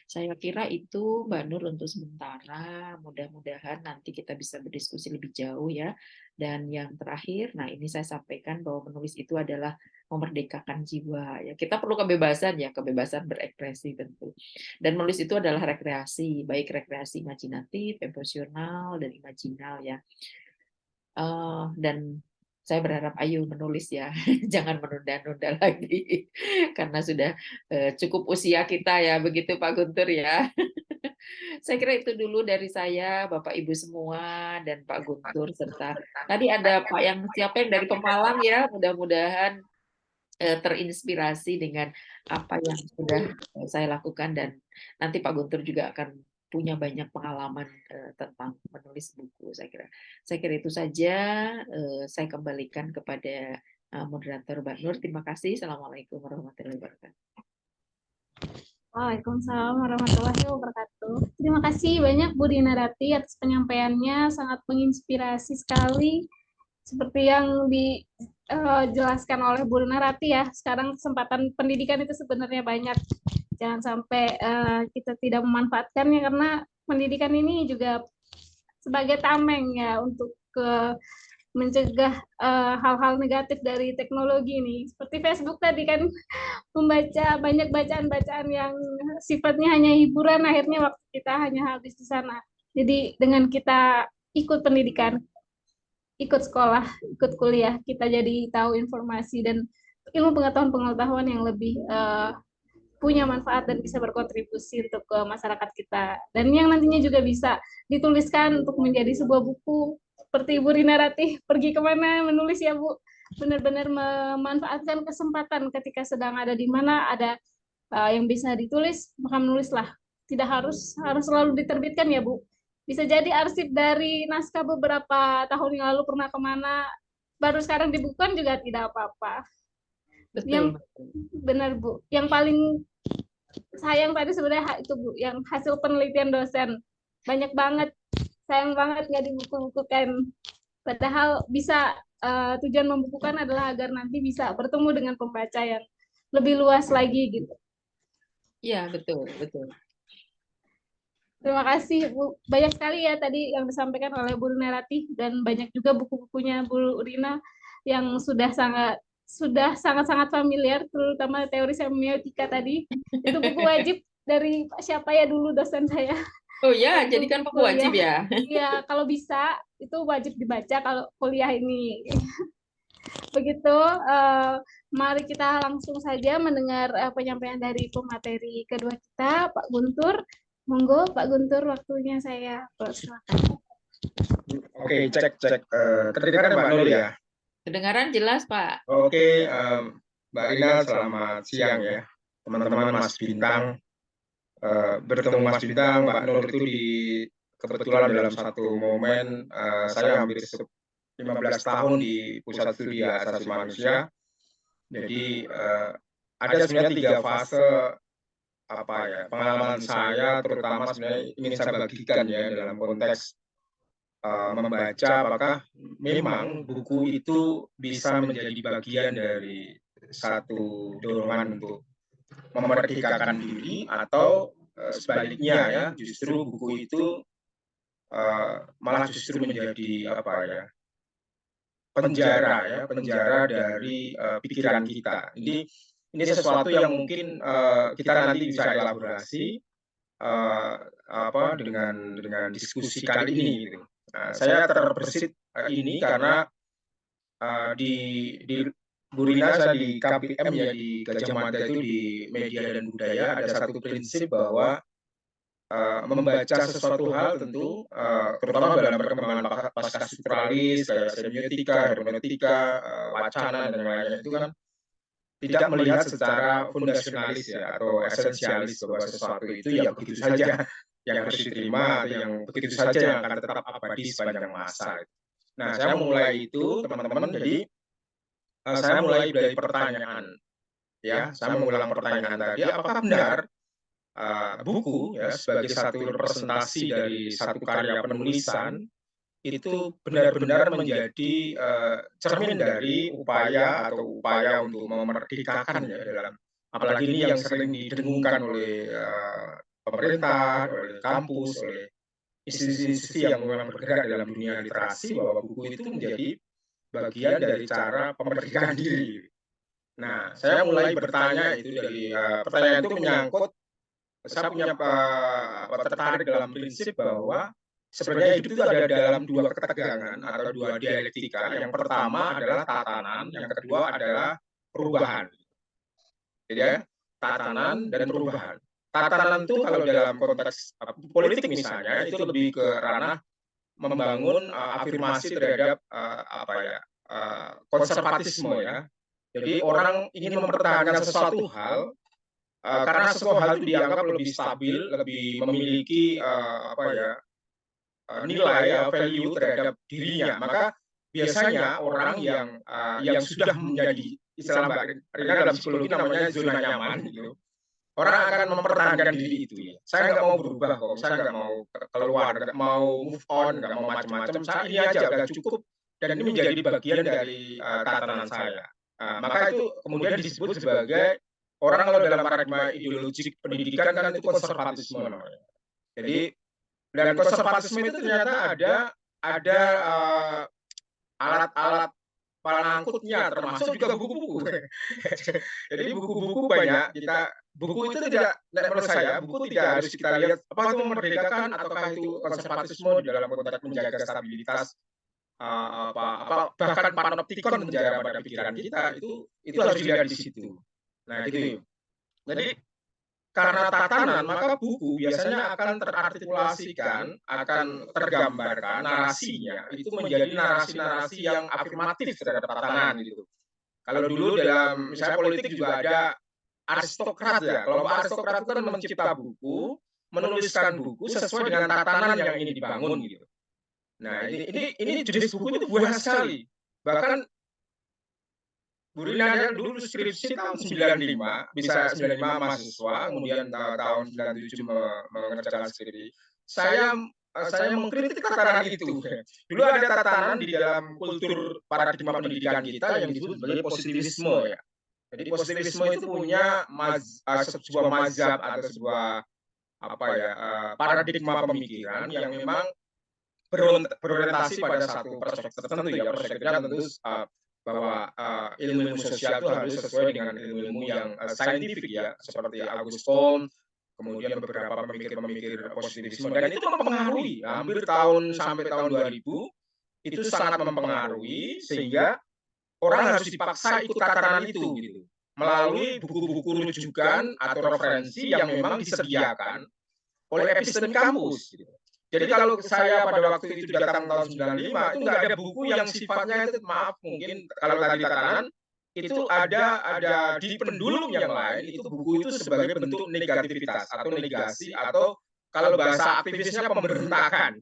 [SPEAKER 5] Saya kira itu Mbak Nur untuk sementara, mudah-mudahan nanti kita bisa berdiskusi lebih jauh ya. Dan yang terakhir, nah ini saya sampaikan bahwa menulis itu adalah memerdekakan jiwa ya. Kita perlu kebebasan ya, kebebasan berekspresi tentu. Dan menulis itu adalah rekreasi, baik rekreasi imajinatif, emosional, dan imajinal ya. Dan saya berharap ayo menulis ya, jangan menunda-nunda lagi, karena sudah cukup usia kita ya, begitu Pak Guntur ya. Saya kira itu dulu dari saya, Bapak Ibu semua, dan Pak Guntur, serta tadi ada Pak yang siapa yang dari Pemalang ya, mudah-mudahan terinspirasi dengan apa yang sudah saya lakukan, dan nanti Pak Guntur juga akan punya banyak pengalaman tentang menulis buku. Saya kira itu saja. Saya kembalikan kepada moderator Mbak Nur. Terima kasih. Assalamualaikum warahmatullahi wabarakatuh.
[SPEAKER 4] Waalaikumsalam warahmatullahi wabarakatuh. Terima kasih banyak Bu Dina Rati atas penyampaiannya, sangat menginspirasi sekali. Seperti yang dijelaskan oleh Bu Dina Rati ya, sekarang kesempatan pendidikan itu sebenarnya banyak. Jangan sampai kita tidak memanfaatkannya, karena pendidikan ini juga sebagai tameng ya untuk mencegah hal-hal negatif dari teknologi ini. Seperti Facebook tadi kan, membaca banyak bacaan-bacaan yang sifatnya hanya hiburan, akhirnya waktu kita hanya habis di sana. Jadi dengan kita ikut pendidikan, ikut sekolah, ikut kuliah, kita jadi tahu informasi dan ilmu pengetahuan-pengetahuan yang lebih punya manfaat dan bisa berkontribusi untuk ke masyarakat kita. Dan yang nantinya juga bisa dituliskan untuk menjadi sebuah buku. Seperti Bu Rina Ratih, pergi kemana menulis ya Bu. Benar-benar memanfaatkan kesempatan ketika sedang ada di mana ada yang bisa ditulis, maka menulislah. Tidak harus selalu diterbitkan ya Bu. Bisa jadi arsip dari naskah beberapa tahun yang lalu pernah kemana, baru sekarang dibukukan juga tidak apa-apa. Yang benar Bu, yang paling sayang tadi sebenarnya itu Bu, yang hasil penelitian dosen banyak banget, sayang banget nggak dibuku-bukukan. Padahal bisa, tujuan membukukan adalah agar nanti bisa bertemu dengan pembaca yang lebih luas lagi gitu.
[SPEAKER 5] Iya, betul.
[SPEAKER 4] Terima kasih Bu, banyak sekali ya tadi yang disampaikan oleh Bu Rina Ratih, dan banyak juga buku-bukunya Bu Rina yang sudah sangat-sangat familiar, terutama teori semiotika tadi. Itu buku wajib dari siapa ya dulu dosen saya.
[SPEAKER 5] Oh ya, jadikan buku wajib ya?
[SPEAKER 4] Iya, kalau bisa itu wajib dibaca kalau kuliah ini. Begitu, mari kita langsung saja mendengar penyampaian dari pemateri kedua kita, Pak Guntur. Monggo Pak Guntur, waktunya saya persilakan.
[SPEAKER 6] Oke, cek. Kedengaran Mbak Nur ya?
[SPEAKER 5] Kedengaran jelas Pak.
[SPEAKER 6] Oke, Mbak Rina, selamat siang ya. Teman-teman Mas Bintang, bertemu Mas Bintang, Mbak Nur itu kebetulan dalam satu momen saya hampir 15 tahun di Pusat Studi Hak Asasi Manusia. Jadi ada sebenarnya 3 fase pengalaman saya, terutama sebenarnya ingin saya bagikan ya dalam konteks membaca, apakah memang buku itu bisa menjadi bagian dari satu dorongan untuk memerdekakan diri, atau sebaliknya ya, justru buku itu malah justru menjadi penjara dari pikiran kita. Ini sesuatu yang mungkin kita nanti bisa elaborasi dengan diskusi kali ini gitu. Saya terbersit ini karena di Bu Rina, saya di KPM ya, di Gajah Mada itu, di media dan budaya, ada satu prinsip bahwa membaca sesuatu hal tentu, terutama dalam perkembangan pasca strukturalisme, kayak semiotika, hermeneutika, wacana, dan yang lainnya, itu kan tidak melihat secara fundamentalis ya, atau esensialis, bahwa sesuatu itu ya begitu saja yang harus diterima, atau yang begitu saja yang akan tetap abadi sepanjang masa. Nah, saya mulai itu, teman-teman, jadi saya mulai dari pertanyaan ya, saya mengulang pertanyaan tadi, apakah benar buku ya sebagai satu representasi dari satu karya penulisan itu benar-benar menjadi cermin dari upaya untuk memerdekakan ya dalam apalagi ini yang sering didengungkan oleh pemerintah, oleh kampus, oleh institusi-institusi yang memang bergerak dalam dunia literasi bahwa buku itu menjadi bagian dari cara pemerdekaan diri. Nah, saya mulai bertanya itu dari pertanyaan itu menyangkut saya punya tertarik dalam prinsip bahwa sebenarnya hidup itu ada dalam dua ketegangan atau dua dialektika. Yang pertama adalah tatanan, yang kedua adalah perubahan. Jadi ya, tatanan dan perubahan. Tatanan itu kalau dalam konteks politik misalnya itu lebih ke ranah membangun afirmasi terhadap konservatisme ya. Jadi orang ingin mempertahankan sesuatu hal karena sesuatu hal itu dianggap lebih stabil, lebih memiliki nilai value terhadap dirinya. Maka biasanya orang yang sudah menjadi istilah Mbak Rina dalam psikologi namanya zona nyaman gitu. Orang akan mempertahankan diri itu ya. Saya nggak mau berubah kok, saya nggak mau keluar, nggak mau move on, nggak mau macam-macam. Saya ini aja udah cukup dan ini menjadi bagian dari tatanan saya. Maka itu kemudian disebut sebagai orang kalau dalam paradigma ideologi pendidikan kan itu konservatisme namanya. Jadi dan konservatisme itu ternyata ada alat-alat pelangkutnya termasuk juga buku-buku. Jadi buku-buku banyak buku itu tidak menurut saya buku tidak harus kita lihat apa itu memerdekakan ataukah itu konservatisme di dalam konteks menjaga stabilitas bahkan panoptikon menjara pada pikiran kita itu harus dilihat di situ. Nah gitu. Jadi karena tatanan maka buku biasanya akan terartikulasikan, akan tergambarkan narasinya itu menjadi narasi-narasi yang afirmatif terhadap tatanan gitu. Kalau dulu dalam misalnya politik juga ada aristokrat ya. Kelompok aristokrat itu kan mencipta buku, menuliskan buku sesuai dengan tatanan yang ingin dibangun gitu. Nah, ini jenis buku itu banyak sekali. Bahkan Bu Rina dulu skripsi tahun 95, bisa 95 mahasiswa, kemudian tahun 97 mengerjakan skripsi. Saya mengkritik tatanan itu. Dulu ada tatanan di dalam kultur paradigma pendidikan kita yang disebut sebagai positivisme ya. Jadi positivisme itu punya sebuah mazhab atau sebuah paradigma pemikiran yang memang berorientasi pada satu perspektif tertentu ya. Perspektifnya tentu bahwa ilmu sosial itu harus sesuai dengan ilmu yang saintifik ya, seperti Auguste Comte, kemudian beberapa pemikir-pemikir positivisme, dan itu mempengaruhi hampir sampai tahun 2000 itu sangat mempengaruhi sehingga orang harus dipaksa ikut tatanan itu gitu melalui buku-buku rujukan atau referensi yang memang disediakan oleh episteme kampus gitu. Jadi kalau saya pada waktu itu datang tahun 95 itu nggak ada buku yang sifatnya itu maaf mungkin kalau tadi tatanan itu ada di pendulum yang lain itu buku itu sebagai bentuk negativitas atau negasi atau kalau bahasa aktivisnya pemberontakan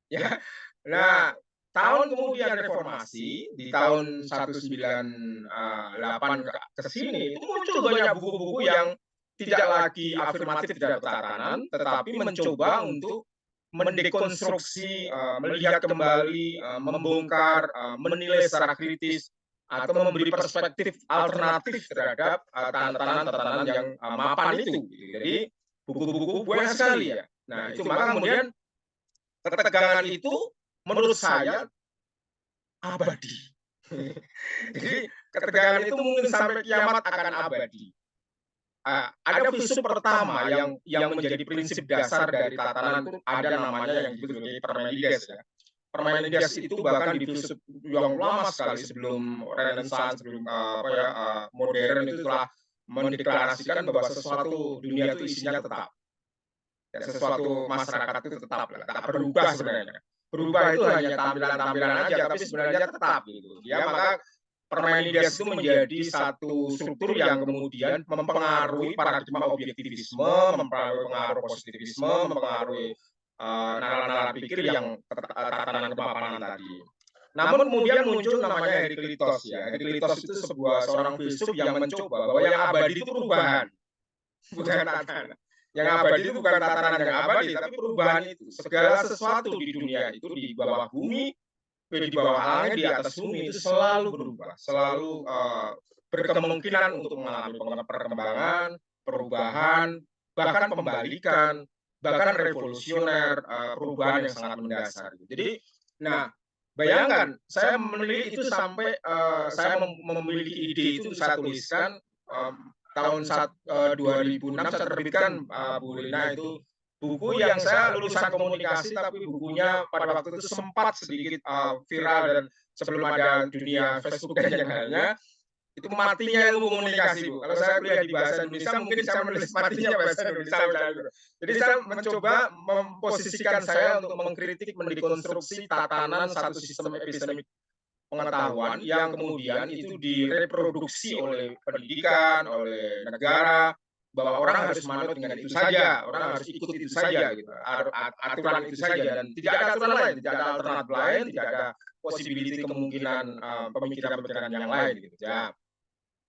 [SPEAKER 6] ya. Nah, tahun kemudian reformasi di tahun 198 ke sini itu muncul banyak buku-buku yang tidak lagi afirmatif terhadap tatanan tetapi mencoba untuk mendekonstruksi, melihat kembali, membongkar, menilai secara kritis atau memberi perspektif alternatif terhadap tatanan-tatanan yang mapan itu. Jadi buku-buku banyak sekali ya. Nah itu maka kemudian ketegangan itu menurut saya abadi. Jadi ketegangan itu mungkin sampai kiamat akan abadi. Ada filsuf pertama yang menjadi prinsip dasar dari tatanan itu ada namanya yang disebut sebagai Parmenides ya. Parmenides itu bahkan di filsuf yang lama sekali sebelum Renaissance, sebelum modern itu telah mendeklarasikan bahwa sesuatu dunia itu isinya tetap. Ya, sesuatu masyarakat itu tetap lah, tak berubah sebenarnya. Berubah itu hanya tampilan-tampilan aja, tapi sebenarnya tetap gitu. Ya maka Parmenides itu menjadi satu struktur yang kemudian mempengaruhi paradigma objektivisme, mempengaruhi positivisme, mempengaruhi nalar-nalar pikir yang tatanan kemapanan tadi. Namun kemudian muncul namanya Heraklitos ya. Heraklitos itu seorang filsuf yang mencoba bahwa yang abadi itu perubahan, bukan tatanan. Yang abadi itu bukan tatanan yang abadi, tapi perubahan itu. Segala sesuatu di dunia itu di bawah bumi, di bawah langit, di atas bumi itu selalu berubah, selalu berkemungkinan untuk mengalami perkembangan, perubahan, bahkan pembalikan, bahkan revolusioner, perubahan yang sangat mendasar. Jadi, nah, bayangkan saya meneliti itu sampai saya memiliki ide itu saya tuliskan tahun 2006 saya terbitkan Bu Rina itu buku yang saya lulusan komunikasi tapi bukunya pada waktu itu sempat sedikit viral dan sebelum ada dunia Facebook dan yang lainnya itu matinya ilmu komunikasi Bu. Kalau saya kuliah di bahasa Indonesia mungkin saya menulis matinya bahasa Indonesia gitu. Jadi saya mencoba memposisikan saya untuk mengkritik mendekonstruksi tatanan satu sistem epistemik pengetahuan yang kemudian itu direproduksi oleh pendidikan, oleh negara, bahwa orang harus manut dengan itu saja, orang harus ikut itu saja, gitu, aturan itu saja, dan tidak ada aturan lain, tidak ada alternatif lain, tidak ada possibility kemungkinan pemikiran-pemikiran yang lain, gitu. Ya,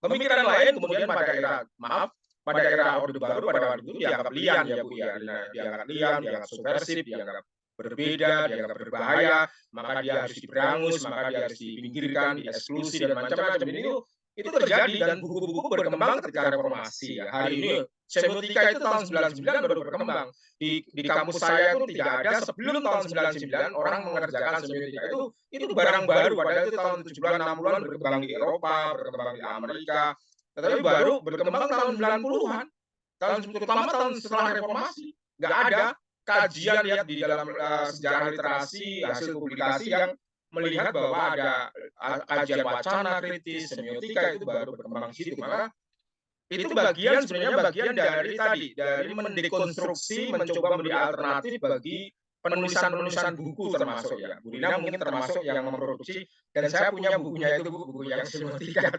[SPEAKER 6] pemikiran lain kemudian pada era Orde Baru pada waktu itu dianggap liar ya Bu ya, dianggap liar, dianggap subversif, dianggap berbeda, dianggap berbahaya, maka dia harus diberangus, maka dia harus dipinggirkan, dieksklusi dan macam-macam. Itu terjadi dan buku-buku berkembang ketika reformasi. Ya. Hari ini semiotika itu tahun 99 baru berkembang. Di kampus saya itu tidak ada sebelum tahun 99 orang mengerjakan semiotika itu barang baru. Padahal itu tahun 70-an 60-an berkembang di Eropa, berkembang di Amerika. Tetapi baru berkembang tahun 90-an. Terutama tahun setelah reformasi. Nggak ada kajian lihat di dalam sejarah literasi, hasil publikasi yang melihat bahwa ada kajian wacana kritis, semiotika itu baru berkembang di situ. Maka itu sebenarnya bagian dari mendekonstruksi, mencoba memberi alternatif bagi penulisan buku termasuk ya. Bu Rina mungkin termasuk yang memproduksi dan saya punya bukunya itu buku yang semiotika.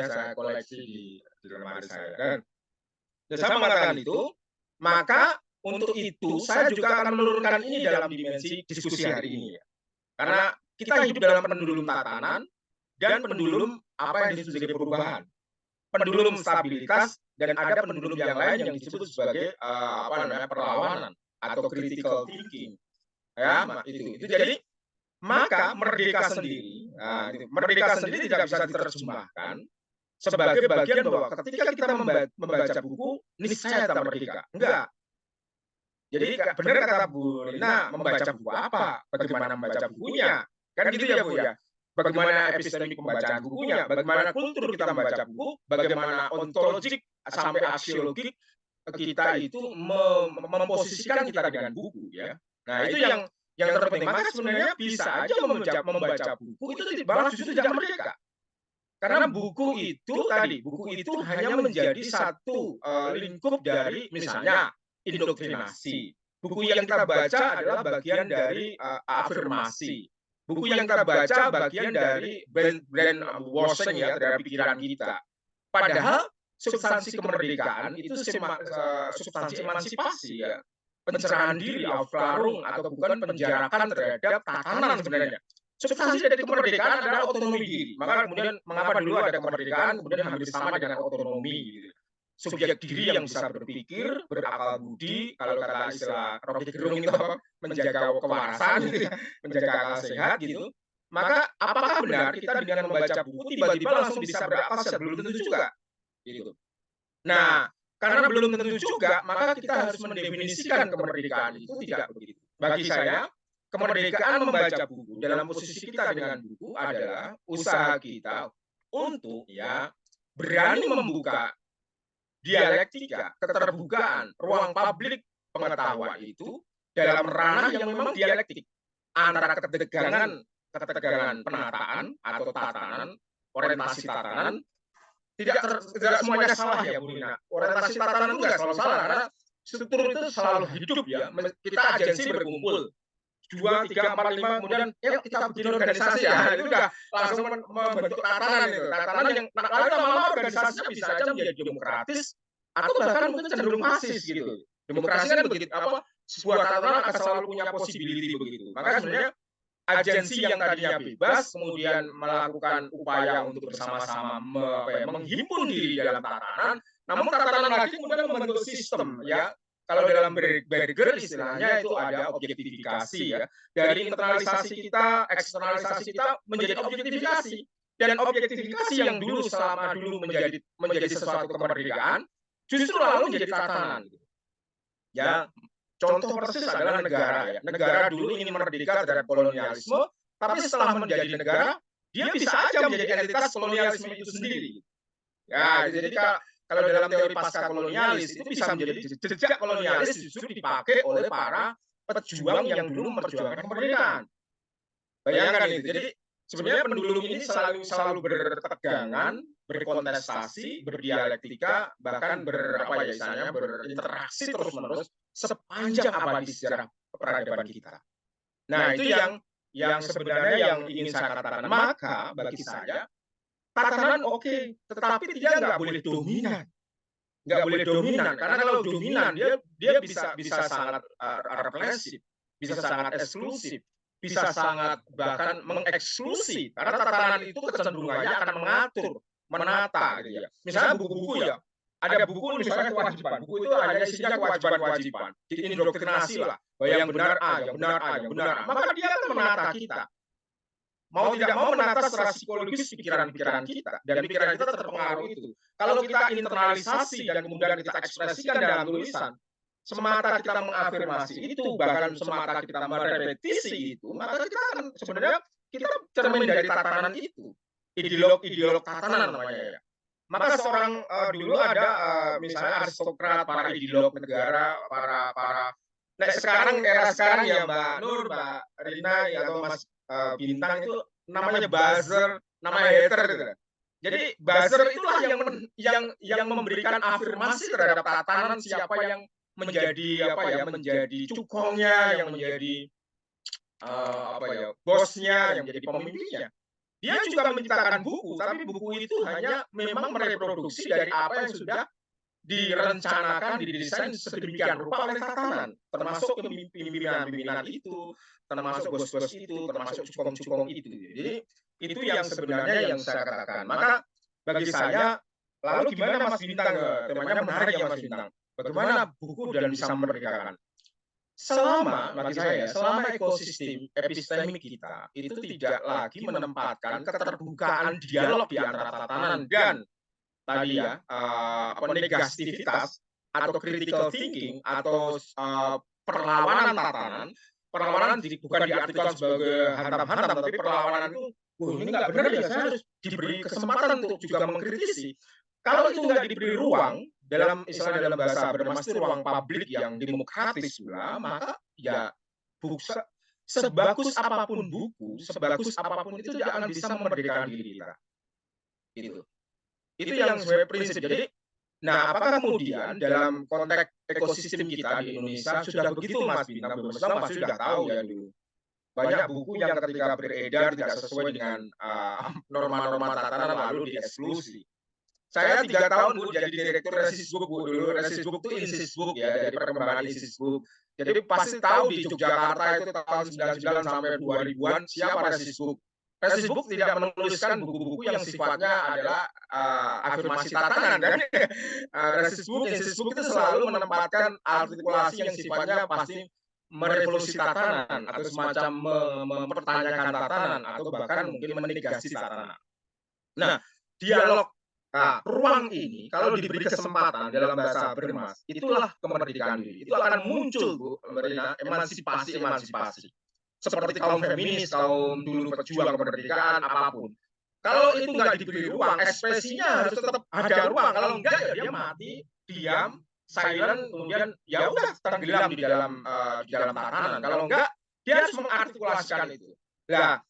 [SPEAKER 6] saya koleksi di lemari saya. Dan saya mengatakan itu, maka untuk itu saya juga akan menurunkan ini dalam dimensi diskusi hari ini ya. Karena kita hidup dalam pendulum tatanan dan pendulum apa yang disebut sebagai perubahan. Pendulum stabilitas dan ada pendulum yang lain yang disebut sebagai perlawanan atau critical thinking. Ya, itu. Jadi maka merdeka sendiri tidak bisa diterjemahkan sebagai bagian bahwa ketika kita membaca buku niscaya kita merdeka. Enggak. Jadi benar kata Bu Rina, membaca buku apa? Bagaimana membaca bukunya? Kan gitu ya Bu ya. Bagaimana epistemik pembacaan bukunya? Bagaimana kultur kita membaca buku? Bagaimana ontologik sampai aksiologik kita itu memposisikan kita dengan buku ya. Nah itu yang terpenting. Maka sebenarnya bisa aja membaca buku itu malah justru tidak merdeka. Karena buku itu hanya menjadi satu lingkup dari misalnya indoktrinasi. Buku yang kita baca adalah bagian dari afirmasi. Buku yang kita baca bagian dari brainwashing ya terhadap pikiran kita. Padahal substansi kemerdekaan itu substansi emansipasi ya. Pencerahan diri, Aufklärung atau bukan penjarakan terhadap tatanan sebenarnya. Substansi dari kemerdekaan adalah otonomi diri. Maka kemudian mengapa dulu ada kemerdekaan kemudian hampir sama dengan otonomi gitu. Subjek diri yang bisa berpikir, berakal budi, kalau kata istilah Rocky Gerung itu apa? Menjaga kewarasan, gitu, menjaga akal sehat gitu. Maka apakah benar kita dengan membaca buku tiba-tiba langsung bisa berakal sehat? Belum tentu juga. Gitu. Nah, karena belum tentu juga, maka kita harus mendefinisikan kemerdekaan itu tidak begitu. Bagi saya, kemerdekaan membaca buku dalam posisi kita dengan buku adalah usaha kita untuk ya berani membuka dialektika, keterbukaan, ruang publik pengetahuan itu dalam ranah yang memang dialektik antara ketegangan penataan atau tatanan, orientasi tatanan, tidak semuanya salah ya Bu Rina. Orientasi tatanan itu nggak selalu salah karena struktur itu selalu hidup ya. Kita agensi berkumpul 2, 3, 4, 5 kemudian kita bikin organisasi ya itu udah langsung membentuk tatanan itu. Tatanan yang lama-lama organisasinya bisa aja menjadi demokratis atau bahkan mungkin cenderung fasis gitu. Demokrasi kan begitu sebuah tatanan akan selalu punya possibility begitu. Maka sebenarnya agensi yang tadinya bebas kemudian melakukan upaya untuk bersama-sama menghimpun diri dalam tatanan namun tatanan lagi kemudian membentuk sistem ya. Kalau dalam Berger istilahnya itu ada objektifikasi ya. Dari internalisasi kita, eksternalisasi kita menjadi objektifikasi. Dan objektifikasi yang dulu selama dulu menjadi sesuatu kemerdekaan, justru lalu menjadi tatanan. Ya, contoh persis adalah negara ya. Negara dulu ingin merdeka dari kolonialisme, tapi setelah menjadi negara, dia bisa aja menjadi entitas kolonialisme itu sendiri. Ya, jadi kalau dalam teori pasca kolonialis itu bisa menjadi jejak kolonialis justru dipakai oleh para pejuang yang dulu memperjuangkan kemerdekaan. Bayangkan itu. Jadi sebenarnya pendulum ini selalu bertegangan, berkontestasi, berdialektika, bahkan berinteraksi terus-menerus sepanjang abadi sejarah peradaban kita. Nah, itu yang sebenarnya yang ingin saya katakan. Maka bagi saya tatanan oke, tetapi dia nggak boleh dominan. Nggak boleh dominan, karena kalau dominan dia bisa sangat represif, bisa sangat eksklusif, bisa sangat bahkan mengeksklusi, karena tatanan itu kecenderungannya akan mengatur, menata gitu ya. Misalnya buku-buku ya, ada buku misalnya kewajiban, buku itu hanya isinya kewajiban-kewajiban, diindoktrinasi lah, bahwa yang benar A, yang benar A, yang benar A, maka dia akan menata kita. Mau tidak mau menata secara psikologis pikiran-pikiran kita, dan pikiran kita terpengaruh itu. Kalau kita internalisasi dan kemudian kita ekspresikan dalam tulisan, semata kita mengafirmasi itu, bahkan semata kita merepetisi itu, maka kita akan sebenarnya kita cermin dari tatanan itu, ideolog tatanan namanya ya. Maka seorang dulu ada misalnya aristokrat, para ideolog negara, para sekarang era sekarang ya Mbak Nur, Mbak Rina atau Mas Bintang itu namanya buzzer, namanya hater gitu. Jadi buzzer itulah yang memberikan afirmasi terhadap tatanan siapa yang menjadi menjadi cukongnya, yang menjadi bosnya, yang menjadi pemimpinnya. Dia juga menciptakan buku, tapi buku itu hanya memang mereproduksi dari apa yang sudah direncanakan, didesain sedemikian rupa oleh tatanan, termasuk pimpinan-pimpinan itu, termasuk bos-bos itu, termasuk cukong-cukong itu. Jadi itu yang sebenarnya yang saya katakan. Maka bagi saya, lalu gimana Mas Bintang? Temanya menarik ya Mas Bintang. Bagaimana buku dan bisa memerdekakan? Bagi saya, selama ekosistem epistemik kita itu tidak lagi menempatkan keterbukaan dialog di antara tatanan dan tadi ya negativitas atau critical thinking atau perlawanan tatanan. Perlawanan bukan diartikan sebagai hantam-hantam, tapi perlawanan itu ini nggak benar ya, saya harus diberi kesempatan untuk juga mengkritisi. Kalau itu nggak diberi ruang, dalam bahasa Bermas itu ruang publik yang demokratis pula, maka ya sebagus apapun buku, sebagus apapun itu tidak akan bisa memerdekakan diri kita. Itu yang sebagai prinsip. Jadi, apakah kemudian dalam konteks ekosistem kita di Indonesia sudah begitu Mas Bintang? Pasti sudah tahu ya dulu. Banyak buku yang ketika beredar tidak sesuai dengan norma-norma tatanan lalu dieksklusi. Saya 3 tahun Bu jadi direktur Resisbook Bu dulu. Resisbook itu insisbook ya, dari perkembangan insisbook. Jadi pasti tahu di Yogyakarta itu tahun 99 sampai 2000-an siapa Resisbook. Resisbook tidak menuliskan buku-buku yang sifatnya adalah afirmasi tatanan. Dan Resisbook, insisbook itu selalu menempatkan artikulasi yang sifatnya pasti merevolusi tatanan atau semacam mempertanyakan tatanan atau bahkan mungkin menegasi tatanan. Nah, dialog ruang ini kalau diberi kesempatan dalam bahasa Bermas, itulah kemerdekaan diri. Itu akan muncul Bu, emansipasi. Seperti kaum feminis, kaum dulu pejuang kemerdekaan apapun. Kalau itu nggak diberi ruang, ekspresinya harus tetap ada ruang. Kalau enggak ya dia mati, diam, silent, kemudian ya udah tenggelam di dalam tatanan. Kalau enggak, dia harus mengartikulasikan itu. Nah,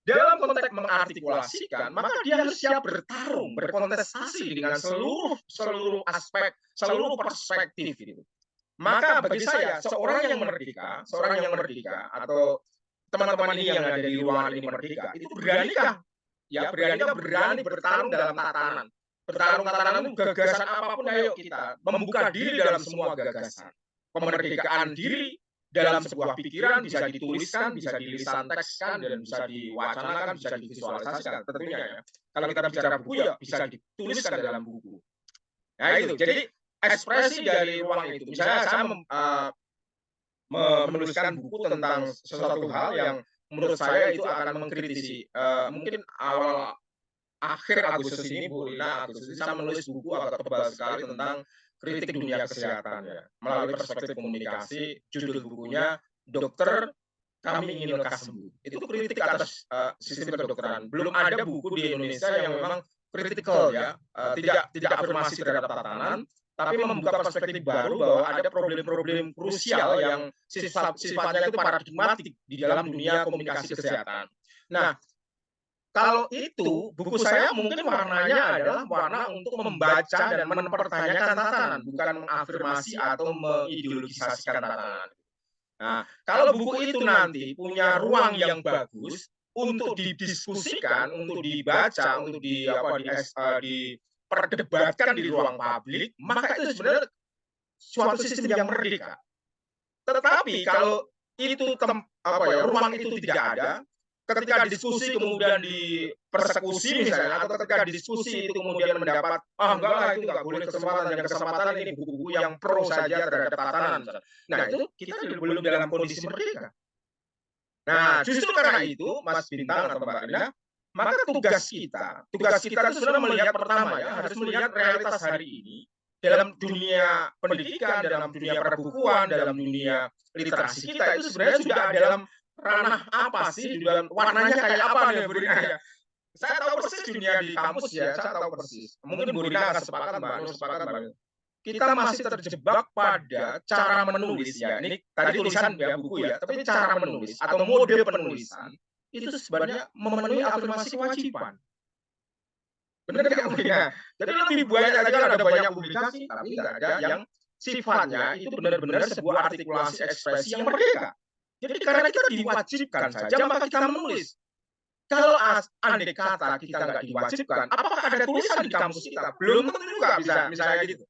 [SPEAKER 6] dalam konteks mengartikulasikan, maka dia harus siap bertarung, berkontestasi dengan seluruh aspek, seluruh perspektif itu. Maka bagi saya, seorang yang merdeka atau teman-teman ini yang ada di ruangan ini merdeka, itu beranikah? Ya, berani bertarung dalam tatanan. Bertarung tatanan itu gagasan apapun, ayo kita membuka diri dalam semua gagasan. Kemerdekaan diri dalam sebuah pikiran bisa dituliskan, bisa dilisan tekskan, dan bisa diwacanakan, bisa divisualisasikan. Tentunya ya. Kalau kita bicara buku ya bisa dituliskan dalam buku. Nah itu, jadi ekspresi dari ruang itu. Misalnya saya menuliskan buku tentang sesuatu hal yang menurut saya itu akan mengkritisi. Mungkin akhir Agustus ini, Bu Rina, Agustus ini saya menulis buku agak tebal sekali tentang kritik dunia kesehatan ya, melalui perspektif komunikasi. Judul bukunya Dokter Kami Ingin Lekas Sembuh. Itu kritik atas sistem kedokteran. Belum ada buku di Indonesia yang memang kritikal ya, tidak afirmasi terhadap tatanan, tapi membuka perspektif baru bahwa ada problem-problem krusial yang sifatnya itu paradigmatik di dalam dunia komunikasi kesehatan. Nah, kalau itu, buku saya mungkin warnanya adalah warna untuk membaca dan mempertanyakan tatanan, bukan mengafirmasi atau mengideologisasikan tatanan. Nah, kalau buku itu nanti punya ruang yang bagus untuk didiskusikan, untuk dibaca, untuk diperdebatkan di ruang publik, maka itu sebenarnya suatu sistem yang merdeka. Tetapi kalau itu ruang itu tidak ada, ketika diskusi kemudian dipersekusi misalnya, atau ketika diskusi itu kemudian mendapat enggak lah, itu enggak boleh kesempatan ini buku-buku yang pro saja terhadap tatanan. Nah itu kita belum dalam kondisi merdeka. Nah justru karena itu Mas Bintang atau Mbak Rina, maka tugas kita itu sebenarnya melihat pertama ya, harus melihat realitas hari ini dalam dunia pendidikan, dalam dunia perbukuan, dalam dunia literasi kita itu sebenarnya sudah ada dalam ranah apa sih, di dalam warnanya kayak apa nih Bu Rina ya. Saya tahu persis dunia di kampus ya, saya tahu persis. Mungkin Bu Rina akan sepakat, Mbak Nur sepakat, Mbak Nur. Kita masih terjebak pada cara menulis ya. Ini tadi tulisan ya buku ya, tapi cara menulis atau mode penulisan itu sebenarnya memenuhi afirmasi kewajiban. Benar nggak Bu Rina? Jadi lebih banyak aja ada banyak publikasi, tapi nggak ada yang sifatnya itu benar-benar sebuah artikulasi ekspresi yang merdeka. Jadi karena kita diwajibkan saja, maka kita menulis. Kalau andai kata kita nggak diwajibkan, apakah ada tulisan di kampus kita? Belum tentu juga bisa, misalnya gitu.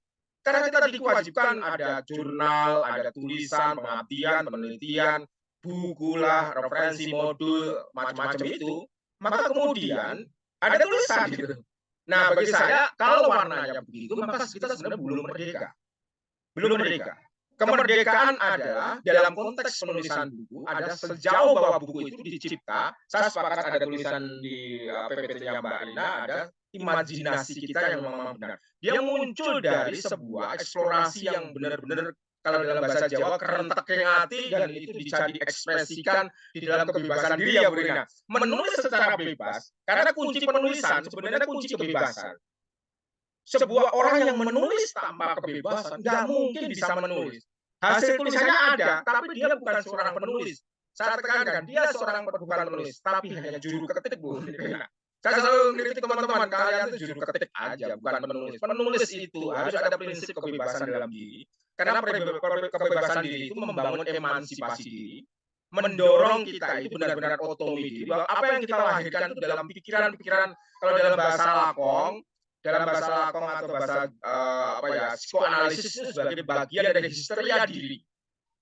[SPEAKER 6] Karena kita diwajibkan ada jurnal, ada tulisan, pengabdian, penelitian, buku lah, referensi, modul, macam-macam itu. Maka kemudian ada tulisan gitu. Nah bagi saya, kalau warnanya begitu, maka kita sebenarnya belum merdeka. Belum merdeka. Kemerdekaan adalah dalam konteks penulisan buku, ada sejauh bahwa buku itu dicipta, saya sepakat ada tulisan di PPT-nya Mbak Rina, ada imajinasi kita yang memang benar. Dia muncul dari sebuah eksplorasi yang benar-benar, kalau dalam bahasa Jawa, kerentek hati, dan itu bisa diekspresikan di dalam kebebasan diri ya Bu Rina. Menulis secara bebas, karena kunci penulisan sebenarnya kunci kebebasan. Sebuah orang yang menulis tanpa kebebasan nggak mungkin bisa menulis. Hasil tulisannya ada, tapi dia bukan seorang penulis. Saya tekankan, dia seorang bukan penulis, tapi hanya juru ketik, Bu. Saya selalu mengkritik teman-teman, kalian itu juru ketik aja, bukan penulis. Penulis itu harus ada prinsip kebebasan dalam diri. Karena kebebasan diri itu membangun emansipasi diri, mendorong kita itu benar-benar otonomi diri. Bahwa apa yang kita lahirkan itu dalam pikiran-pikiran, kalau dalam bahasa Lakong, atau bahasa psikoanalisis itu sebagai bagian dari histeria diri.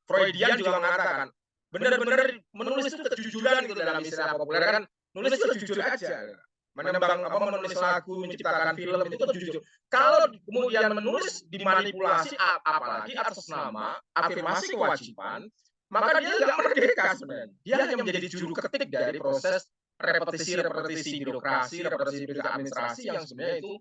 [SPEAKER 6] Freudian juga mengatakan benar-benar menulis itu kejujuran gitu dalam istilah populer kan, nulis itu jujur aja. Menulis lagu, menciptakan film itu jujur. Kalau kemudian menulis dimanipulasi apalagi atas nama afirmasi kewajiban, maka dia nggak merdeka sebenarnya. Dia hanya menjadi juru ketik dari proses repetisi birokrasi, repetisi administrasi yang sebenarnya itu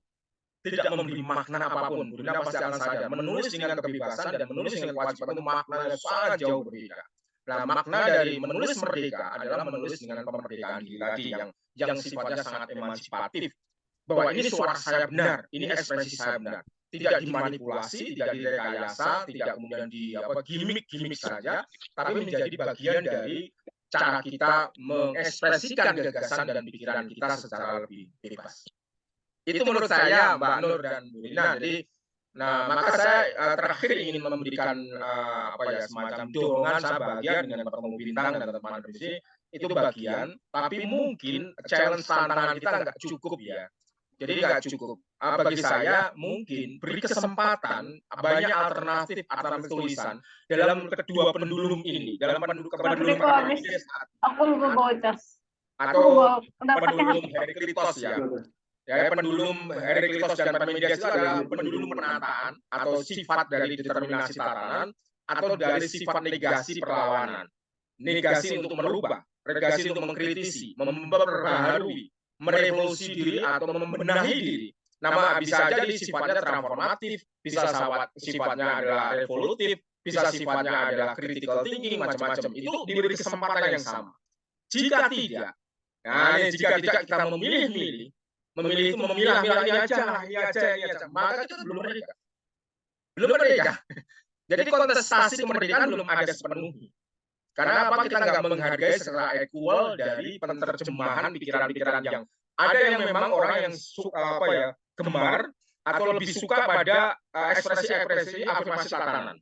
[SPEAKER 6] tidak memberi makna apapun. Bu Rina pasti akan sadar, menulis dengan kebebasan dan menulis dengan kewajiban itu maknanya sangat jauh berbeda. Nah, makna dari menulis merdeka adalah menulis dengan kemerdekaan diri tadi yang sifatnya sangat emansipatif. Bahwa ini suara saya benar, ini ekspresi saya benar. Tidak dimanipulasi, tidak direkayasa, tidak kemudian gimmick saja, tapi menjadi bagian dari cara kita mengekspresikan gagasan dan pikiran kita secara lebih bebas. Itu menurut saya, Mbak Nur dan Bu Rina. Jadi, maka saya terakhir ingin memberikan semacam dorongan, saya bagian dengan bertemu Bintang dan teman-teman di sini, itu bagian, tapi mungkin challenge tantangan kita nggak cukup ya. Jadi nggak cukup. Bagi saya mungkin beri kesempatan banyak alternatif tulisan dalam kedua pendulum ini, dalam pendulum
[SPEAKER 4] aku lupa bawa cas.
[SPEAKER 6] Atau pendulum Heraklitos ya. Ya, pendulum Heraklitos dan Parmenides itu adalah pendulum penataan atau sifat dari determinasi tatanan atau dari sifat negasi perlawanan. Negasi untuk merubah, negasi untuk mengkritisi, memperbaharui, merevolusi diri atau membenahi diri. Nama bisa jadi sifatnya transformatif, bisa sifatnya adalah revolutif, bisa sifatnya adalah critical thinking, macam-macam. Itu diberi kesempatan yang sama. Jika tidak, nah jika tidak kita memilih-milih, memilih itu memilah-milah ini aja, maka kita belum merdeka. Belum merdeka. Jadi kontestasi kemerdekaan belum ada sepenuhnya. Karena apa? Kita nggak menghargai secara equal dari penerjemahan pikiran-pikiran yang ada yang memang orang yang gemar atau lebih suka pada ekspresi-ekspresi afirmasi tatanan.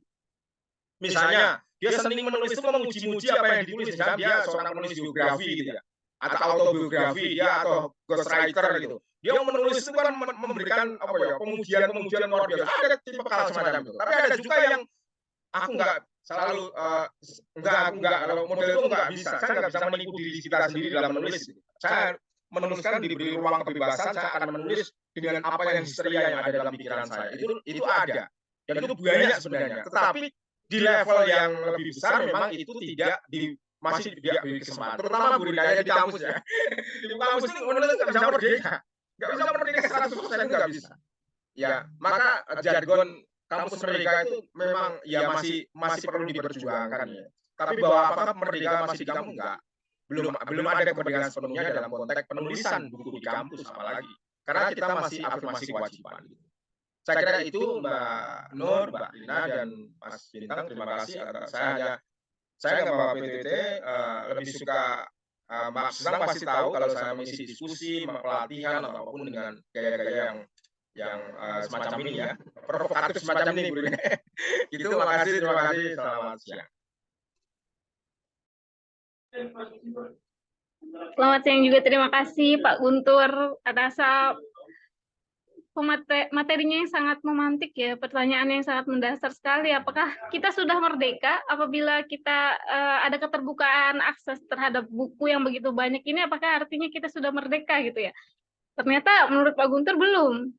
[SPEAKER 6] Misalnya, dia sering menulis itu memuji-muji apa yang ditulis. Misalnya dia seorang penulis biografi gitu ya, atau autobiografi dia atau ghostwriter gitu. Dia menulis itu kan memberikan pemujian-pemujian luar biasa. Ada tipikal semacam itu. Tapi ada juga yang aku nggak selalu kalau model itu nggak bisa. Saya nggak bisa menipu diri kita sendiri dalam menulis. Saya menuliskan diberi ruang kebebasan, saya akan menulis dengan apa yang histeria yang ada dalam pikiran saya. Itu ada. Dan itu banyak sebenarnya. Tetapi di level yang lebih besar memang itu masih tidak diberi kesempatan. Terutama Bu Rina di kampus ya. Di kampus ini menulis nggak bisa merdeka. Nggak bisa merdeka 100% itu nggak bisa. Ya, maka jargon kampus merdeka itu memang ya masih perlu diperjuangkan ya. Tapi bahwa apakah merdeka masih di kampus enggak? Belum ada kemerdekaan sepenuhnya dalam konteks penulisan buku di kampus apalagi. Karena kita masih afirmasi kewajiban. Saya kira itu Mbak Nur, Mbak Rina, dan Mas Bintang. Terima kasih. Saya nggak bawa PTT, lebih suka Mbak Senang pasti tahu kalau saya mengisi diskusi, pelatihan, ataupun dengan gaya-gaya yang semacam ini ya. Provokatif semacam ini, Bu Rina. Itu, makasih, terima kasih. Selamat siang.
[SPEAKER 4] Selamat siang juga, terima kasih Pak Guntur atas materinya yang sangat memantik ya, pertanyaan yang sangat mendasar sekali. Apakah kita sudah merdeka apabila kita ada keterbukaan akses terhadap buku yang begitu banyak ini? Apakah artinya kita sudah merdeka gitu ya? Ternyata menurut Pak Guntur belum.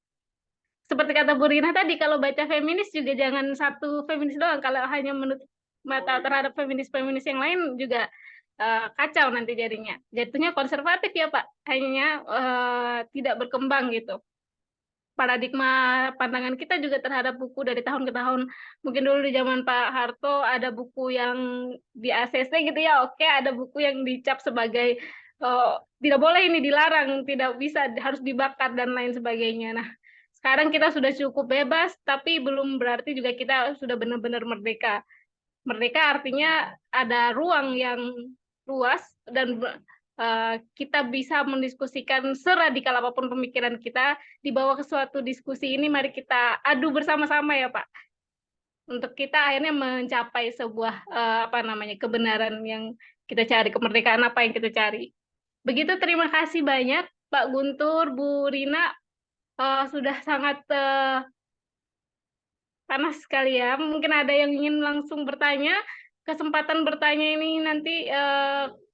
[SPEAKER 4] Seperti kata Bu Rina tadi, kalau baca feminis juga jangan satu feminis doang. Kalau hanya menutup mata terhadap feminis-feminis yang lain juga kacau nanti jadinya. Jatuhnya konservatif ya Pak, hanya tidak berkembang gitu. Paradigma pandangan kita juga terhadap buku dari tahun ke tahun. Mungkin dulu di zaman Pak Harto ada buku yang di ACC gitu ya, oke, ada buku yang dicap sebagai tidak boleh, ini dilarang, tidak bisa, harus dibakar dan lain sebagainya. Nah, sekarang kita sudah cukup bebas, tapi belum berarti juga kita sudah benar-benar merdeka. Merdeka artinya ada ruang yang luas dan kita bisa mendiskusikan seradikal apapun pemikiran kita, dibawa ke suatu diskusi ini, mari kita adu bersama-sama ya Pak, untuk kita akhirnya mencapai sebuah kebenaran yang kita cari, kemerdekaan apa yang kita cari. Begitu, terima kasih banyak Pak Guntur, Bu Rina, sudah sangat panas sekali ya. Mungkin ada yang ingin langsung bertanya. Kesempatan bertanya ini nanti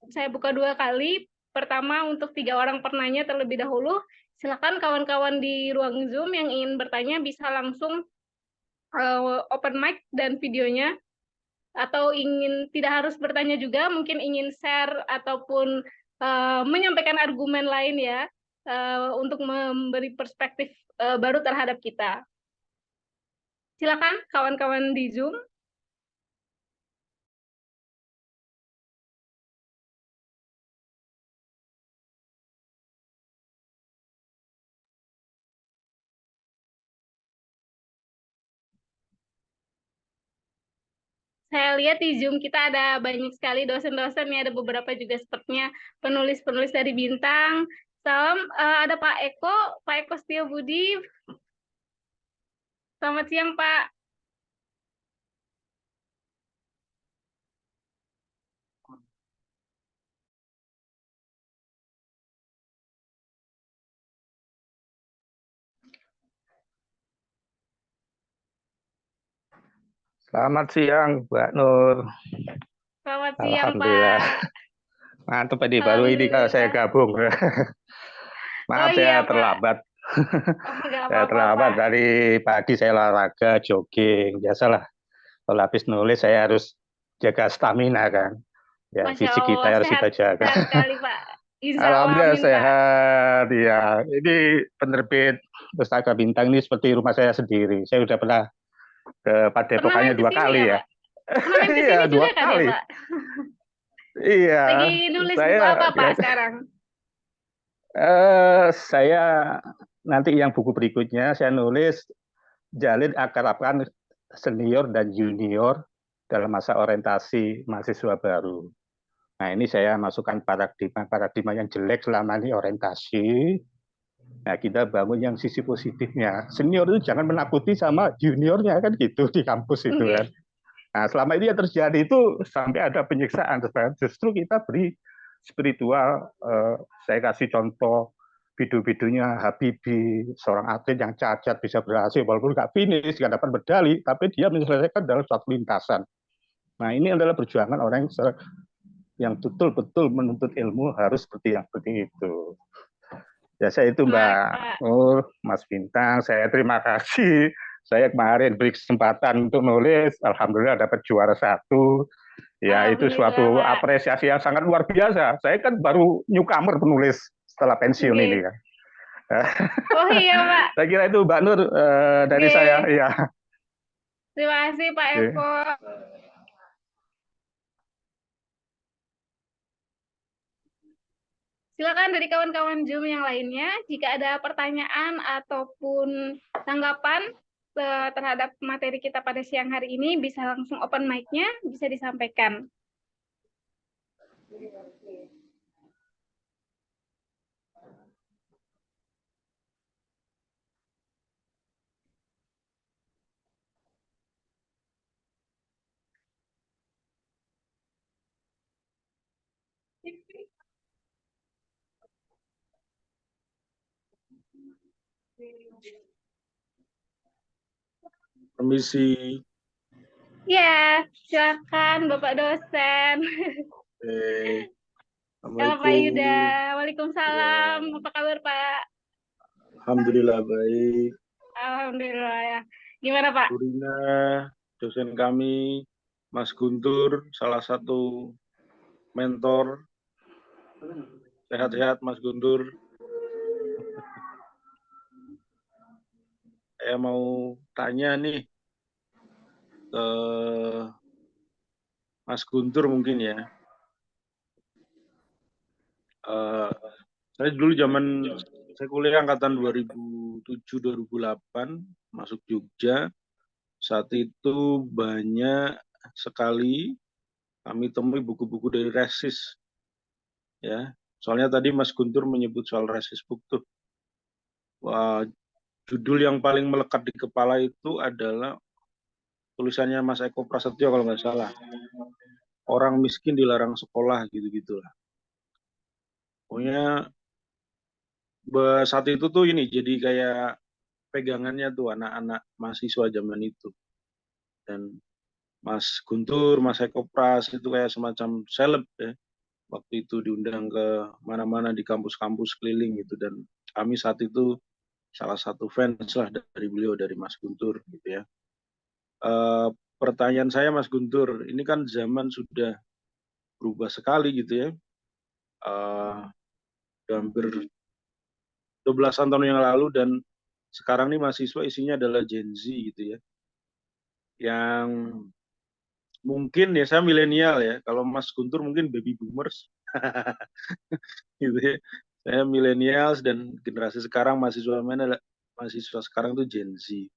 [SPEAKER 4] saya buka 2 kali. Pertama untuk 3 orang penanya terlebih dahulu. Silakan kawan-kawan di ruang Zoom yang ingin bertanya bisa langsung open mic dan videonya. Atau ingin tidak harus bertanya juga, mungkin ingin share ataupun menyampaikan argumen lain ya, untuk memberi perspektif baru terhadap kita. Silakan kawan-kawan di Zoom. Saya lihat di Zoom kita ada banyak sekali dosen-dosen, ya ada beberapa juga sepertinya penulis-penulis dari Bintang. Salam, ada Pak Eko Setiabudi. Selamat siang Pak.
[SPEAKER 7] Selamat siang, Mbak Nur.
[SPEAKER 4] Selamat siang,
[SPEAKER 7] Alhamdulillah.
[SPEAKER 4] Pak.
[SPEAKER 7] Mantap, baru ini kalau saya gabung. Maaf
[SPEAKER 4] iya,
[SPEAKER 7] saya
[SPEAKER 4] Pak.
[SPEAKER 7] terlambat.
[SPEAKER 4] Oh, nggak
[SPEAKER 7] Saya
[SPEAKER 4] apa-apa,
[SPEAKER 7] terlambat
[SPEAKER 4] Pak.
[SPEAKER 7] dari pagi saya olahraga, jogging. Biasalah. Kalau habis nulis saya harus jaga stamina kan. Ya,
[SPEAKER 4] Masya
[SPEAKER 7] fisik kita
[SPEAKER 4] Allah,
[SPEAKER 7] harus kita jaga.
[SPEAKER 4] sehat sekali, Pak. Insya Allah,
[SPEAKER 7] Alhamdulillah
[SPEAKER 4] amin, Pak.
[SPEAKER 7] sehat. Ya, ini penerbit Pustaka Bintang ini seperti rumah saya sendiri. Saya udah pernah ke
[SPEAKER 4] Pernah
[SPEAKER 7] Padepokannya
[SPEAKER 4] main ke
[SPEAKER 7] 2
[SPEAKER 4] sini
[SPEAKER 7] kali
[SPEAKER 4] ya,
[SPEAKER 7] ya.
[SPEAKER 4] Pak? Pernah main ke
[SPEAKER 7] Iya,
[SPEAKER 4] sini
[SPEAKER 7] 2
[SPEAKER 4] juga kan ya,
[SPEAKER 7] kali.
[SPEAKER 4] Pak?
[SPEAKER 7] Iya,
[SPEAKER 4] Lagi nulis buku
[SPEAKER 7] saya
[SPEAKER 4] apa, Pak,
[SPEAKER 7] ya,
[SPEAKER 4] sekarang?
[SPEAKER 7] saya nanti yang buku berikutnya saya nulis jalin akrabkan senior dan junior dalam masa orientasi mahasiswa baru. Nah, ini saya masukkan paradigma yang jelek selama ini orientasi. Nah, kita bangun yang sisi positifnya. Senior itu jangan menakuti sama juniornya kan gitu di kampus itu kan. Nah, selama ini yang terjadi itu sampai ada penyiksaan. Justru kita beri spiritual. Saya kasih contoh video-videonya Habibie, seorang atlet yang cacat bisa berhasil walaupun nggak finish, nggak dapat medali, tapi dia menyelesaikan dalam suatu lintasan. Nah, ini adalah perjuangan orang yang betul-betul menuntut ilmu harus seperti itu. Ya, saya itu Mbak Nur, Mas Bintang, saya terima kasih. Saya kemarin beri kesempatan untuk nulis, alhamdulillah dapat juara 1. Ya, itu suatu
[SPEAKER 4] Alhamdulillah, Pak.
[SPEAKER 7] apresiasi yang sangat luar biasa. Saya kan baru newcomer penulis setelah pensiun
[SPEAKER 4] Oke.
[SPEAKER 7] ini kan.
[SPEAKER 4] Oh iya, Pak.
[SPEAKER 7] Saya kira itu Mbak Nur dari
[SPEAKER 4] Oke.
[SPEAKER 7] saya. Ya.
[SPEAKER 4] Terima kasih, Pak
[SPEAKER 7] Oke.
[SPEAKER 4] Eko. Silakan dari kawan-kawan Zoom yang lainnya, jika ada pertanyaan ataupun tanggapan terhadap materi kita pada siang hari ini, bisa langsung open mic-nya, bisa disampaikan.
[SPEAKER 8] Permisi.
[SPEAKER 4] Ya, silakan Bapak dosen. Halo Pak Yuda. Waalaikumsalam. Apa kabar, Pak?
[SPEAKER 8] Alhamdulillah baik.
[SPEAKER 4] Alhamdulillah ya. Gimana, Pak?
[SPEAKER 8] Bu Rina, dosen kami, Mas Guntur, salah satu mentor. Sehat-sehat Mas Guntur. Saya mau tanya nih ke Mas Guntur mungkin ya. Saya dulu saya kuliah angkatan 2007-2008 masuk Jogja. Saat itu banyak sekali kami temui buku-buku dari Resis. Ya, soalnya tadi Mas Guntur menyebut soal Resis Book tuh. Wah, judul yang paling melekat di kepala itu adalah tulisannya Mas Eko Prasetyo kalau nggak salah. Orang miskin dilarang sekolah gitu-gitulah. Pokoknya saat itu tuh ini jadi kayak pegangannya tuh anak-anak mahasiswa zaman itu. Dan Mas Guntur, Mas Eko Pras itu kayak semacam seleb ya. Waktu itu diundang ke mana-mana di kampus-kampus keliling gitu. Dan kami saat itu salah satu fans lah dari beliau, dari Mas Guntur gitu ya. Pertanyaan saya Mas Guntur, ini kan zaman sudah berubah sekali gitu ya. Hampir 12-an tahun yang lalu dan sekarang nih mahasiswa isinya adalah Gen Z gitu ya. Yang mungkin ya saya milenial ya, kalau Mas Guntur mungkin baby boomers. Gitu ya. Saya milenials dan generasi sekarang mahasiswa sekarang tuh Gen Z.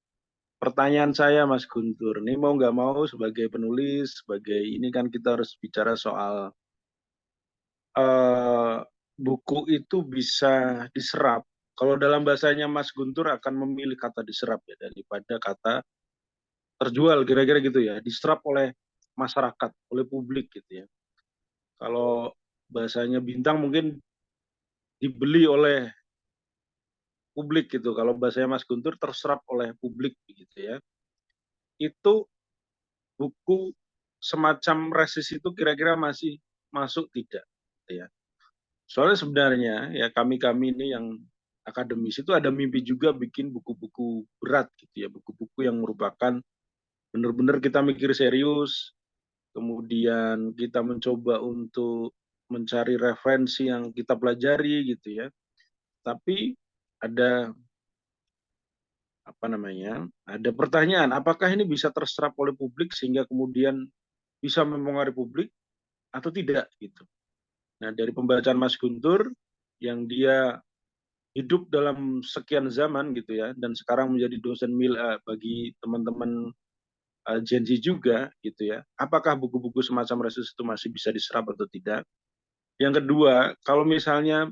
[SPEAKER 8] Pertanyaan saya Mas Guntur, ini mau nggak mau sebagai penulis, sebagai ini kan kita harus bicara soal buku itu bisa diserap. Kalau dalam bahasanya Mas Guntur akan memilih kata diserap ya daripada kata terjual, kira-kira gitu ya, diserap oleh masyarakat, oleh publik gitu ya. Kalau bahasanya Bintang mungkin dibeli oleh publik gitu. Kalau bahasanya Mas Guntur terserap oleh publik gitu ya. Itu buku semacam Resis itu kira-kira masih masuk tidak gitu ya. Soalnya sebenarnya ya kami ini yang akademis itu ada mimpi juga bikin buku-buku berat gitu ya, buku-buku yang merupakan benar-benar kita mikir serius, kemudian kita mencoba untuk mencari referensi yang kita pelajari gitu ya. Tapi ada ada pertanyaan, apakah ini bisa terserap oleh publik sehingga kemudian bisa mempengaruhi publik atau tidak gitu. Nah, dari pembacaan Mas Guntur yang dia hidup dalam sekian zaman gitu ya, dan sekarang menjadi dosen bagi teman-teman Gen Z juga gitu ya. Apakah buku-buku semacam Resus itu masih bisa diserap atau tidak? Yang kedua, kalau misalnya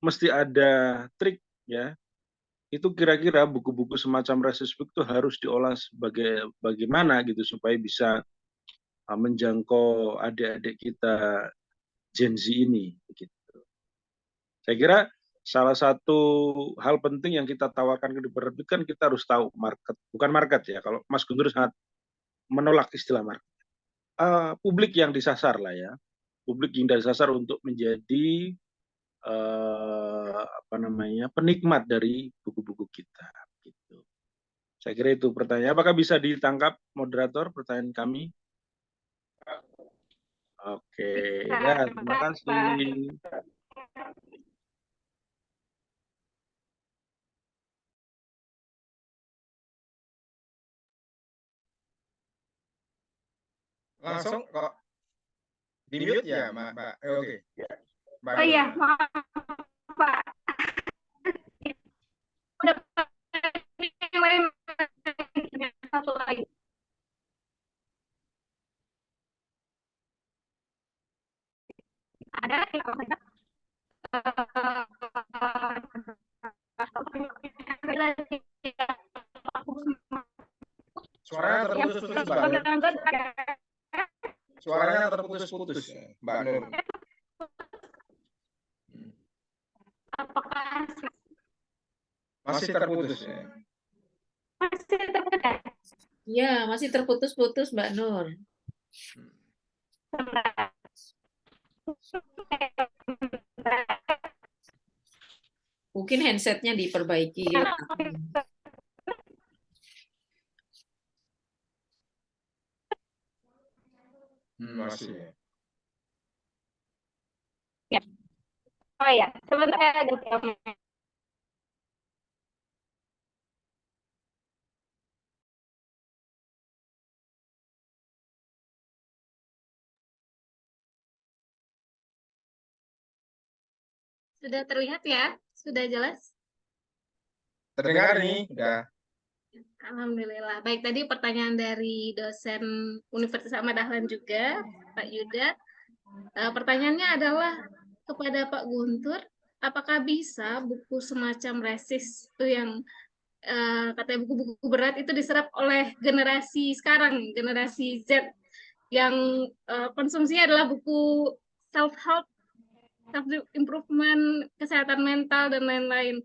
[SPEAKER 8] mesti ada trik ya, itu kira-kira buku-buku semacam Resus itu harus diolah bagaimana gitu supaya bisa menjangkau adik-adik kita Gen Z ini gitu. Saya kira salah satu hal penting yang kita tawarkan ke publik kan kita harus tahu bukan market ya. Kalau Mas Guntur sangat menolak istilah market. Publik yang disasar lah ya. Publik yang disasar untuk menjadi penikmat dari buku-buku kita gitu. Saya kira itu pertanyaan. Apakah bisa ditangkap moderator pertanyaan kami? Oke, ya terima kasih.
[SPEAKER 6] Langsung kok di mute ya, Mbak. Oke. Mbak
[SPEAKER 4] Oh iya, maaf Pak. Udah yang lain satu lagi. Ada
[SPEAKER 6] Suaranya terputus-putus, Mbak Nur. Suaranya terputus-putus, Mbak Nur.
[SPEAKER 4] Apakah
[SPEAKER 6] Masih terputus ya.
[SPEAKER 4] masih terputus?
[SPEAKER 5] Ya, masih terputus-putus Mbak Nur. Mungkin handsetnya diperbaiki.
[SPEAKER 6] Masih ya.
[SPEAKER 4] Ya. Oh ya, sebentar ada telepon. Sudah terlihat ya? Sudah jelas?
[SPEAKER 6] Terdengar nih, udah.
[SPEAKER 4] Alhamdulillah. Baik, tadi pertanyaan dari dosen Universitas Ahmad Dahlan juga, Pak Yuda. Pertanyaannya adalah kepada Pak Guntur, apakah bisa buku semacam Resis itu yang katanya buku-buku berat itu diserap oleh generasi sekarang, generasi Z, yang konsumsinya adalah buku self-help, self-improvement, kesehatan mental, dan lain-lain.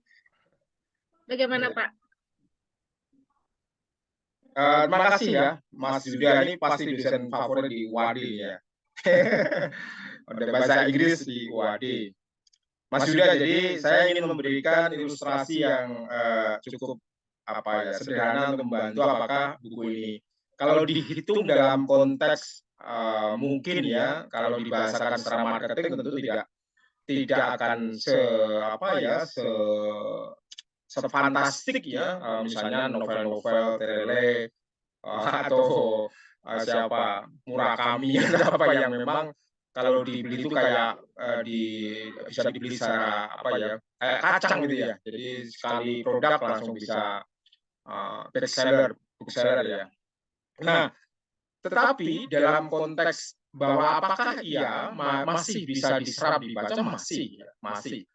[SPEAKER 4] Bagaimana, Pak?
[SPEAKER 6] Terima kasih ya, Mas Yuda ini pasti dosen favorit di UAD ya. Udah bahasa Inggris di UAD. Mas Yuda, jadi saya ingin memberikan ilustrasi yang cukup sederhana untuk membantu apakah buku ini, kalau dihitung dalam konteks mungkin ya, kalau dibahasakan secara marketing tentu tidak akan sefantastik ya, misalnya novel-novel Terele atau siapa Murakami atau yang memang kalau dibeli itu kayak bisa dibeli secara kayak kacang gitu ya. Jadi sekali produk langsung bisa bookseller ya. Nah, tetapi dalam konteks bahwa apakah ia masih bisa diserap dibaca, masih.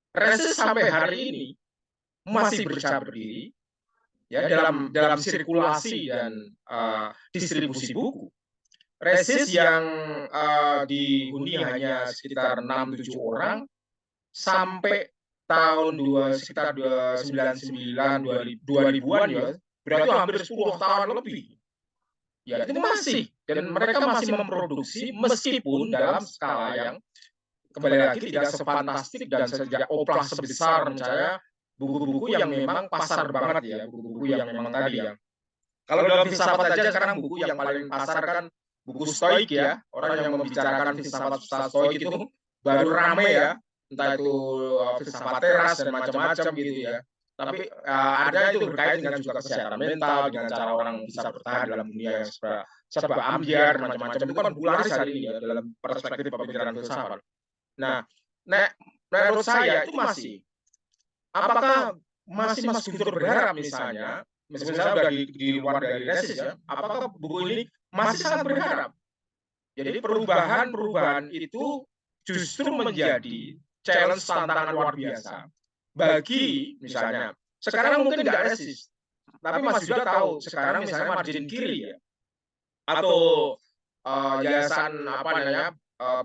[SPEAKER 6] Reses sampai hari ini masih bercabang berdiri ya dalam sirkulasi dan distribusi buku. Resis yang dihuni hanya sekitar 6-7 orang sampai tahun sekitar 99 2000-an ya, berarti hampir 10 tahun lebih. Ya, itu masih, dan mereka masih memproduksi meskipun dalam skala yang kembali lagi tidak sefantastik dan sejak oplah sebesar saya buku-buku yang memang pasar banget ya, buku-buku yang memang tadi ya. Kalau dalam filsafat aja sekarang buku yang paling pasar kan buku Stoik ya, orang yang membicarakan filsafat Stoik itu baru rame ya, entah itu filsafat teras dan macam-macam gitu ya. Tapi ada itu berkait dengan juga kesehatan mental, dengan cara orang bisa bertahan dalam dunia yang serba ambyar, macam-macam itu kan buku laris hari ini ya dalam perspektif pemikiran filsafat. Nah, menurut saya itu masih, apakah masih Mas Guntur berharap misalnya sudah di luar dari resis ya, apakah buku ini masih sangat berharap? Jadi perubahan itu justru menjadi challenge tantangan luar biasa bagi misalnya sekarang mungkin nggak resis, tapi Mas juga tahu sekarang misalnya margin kiri ya atau yayasan apa namanya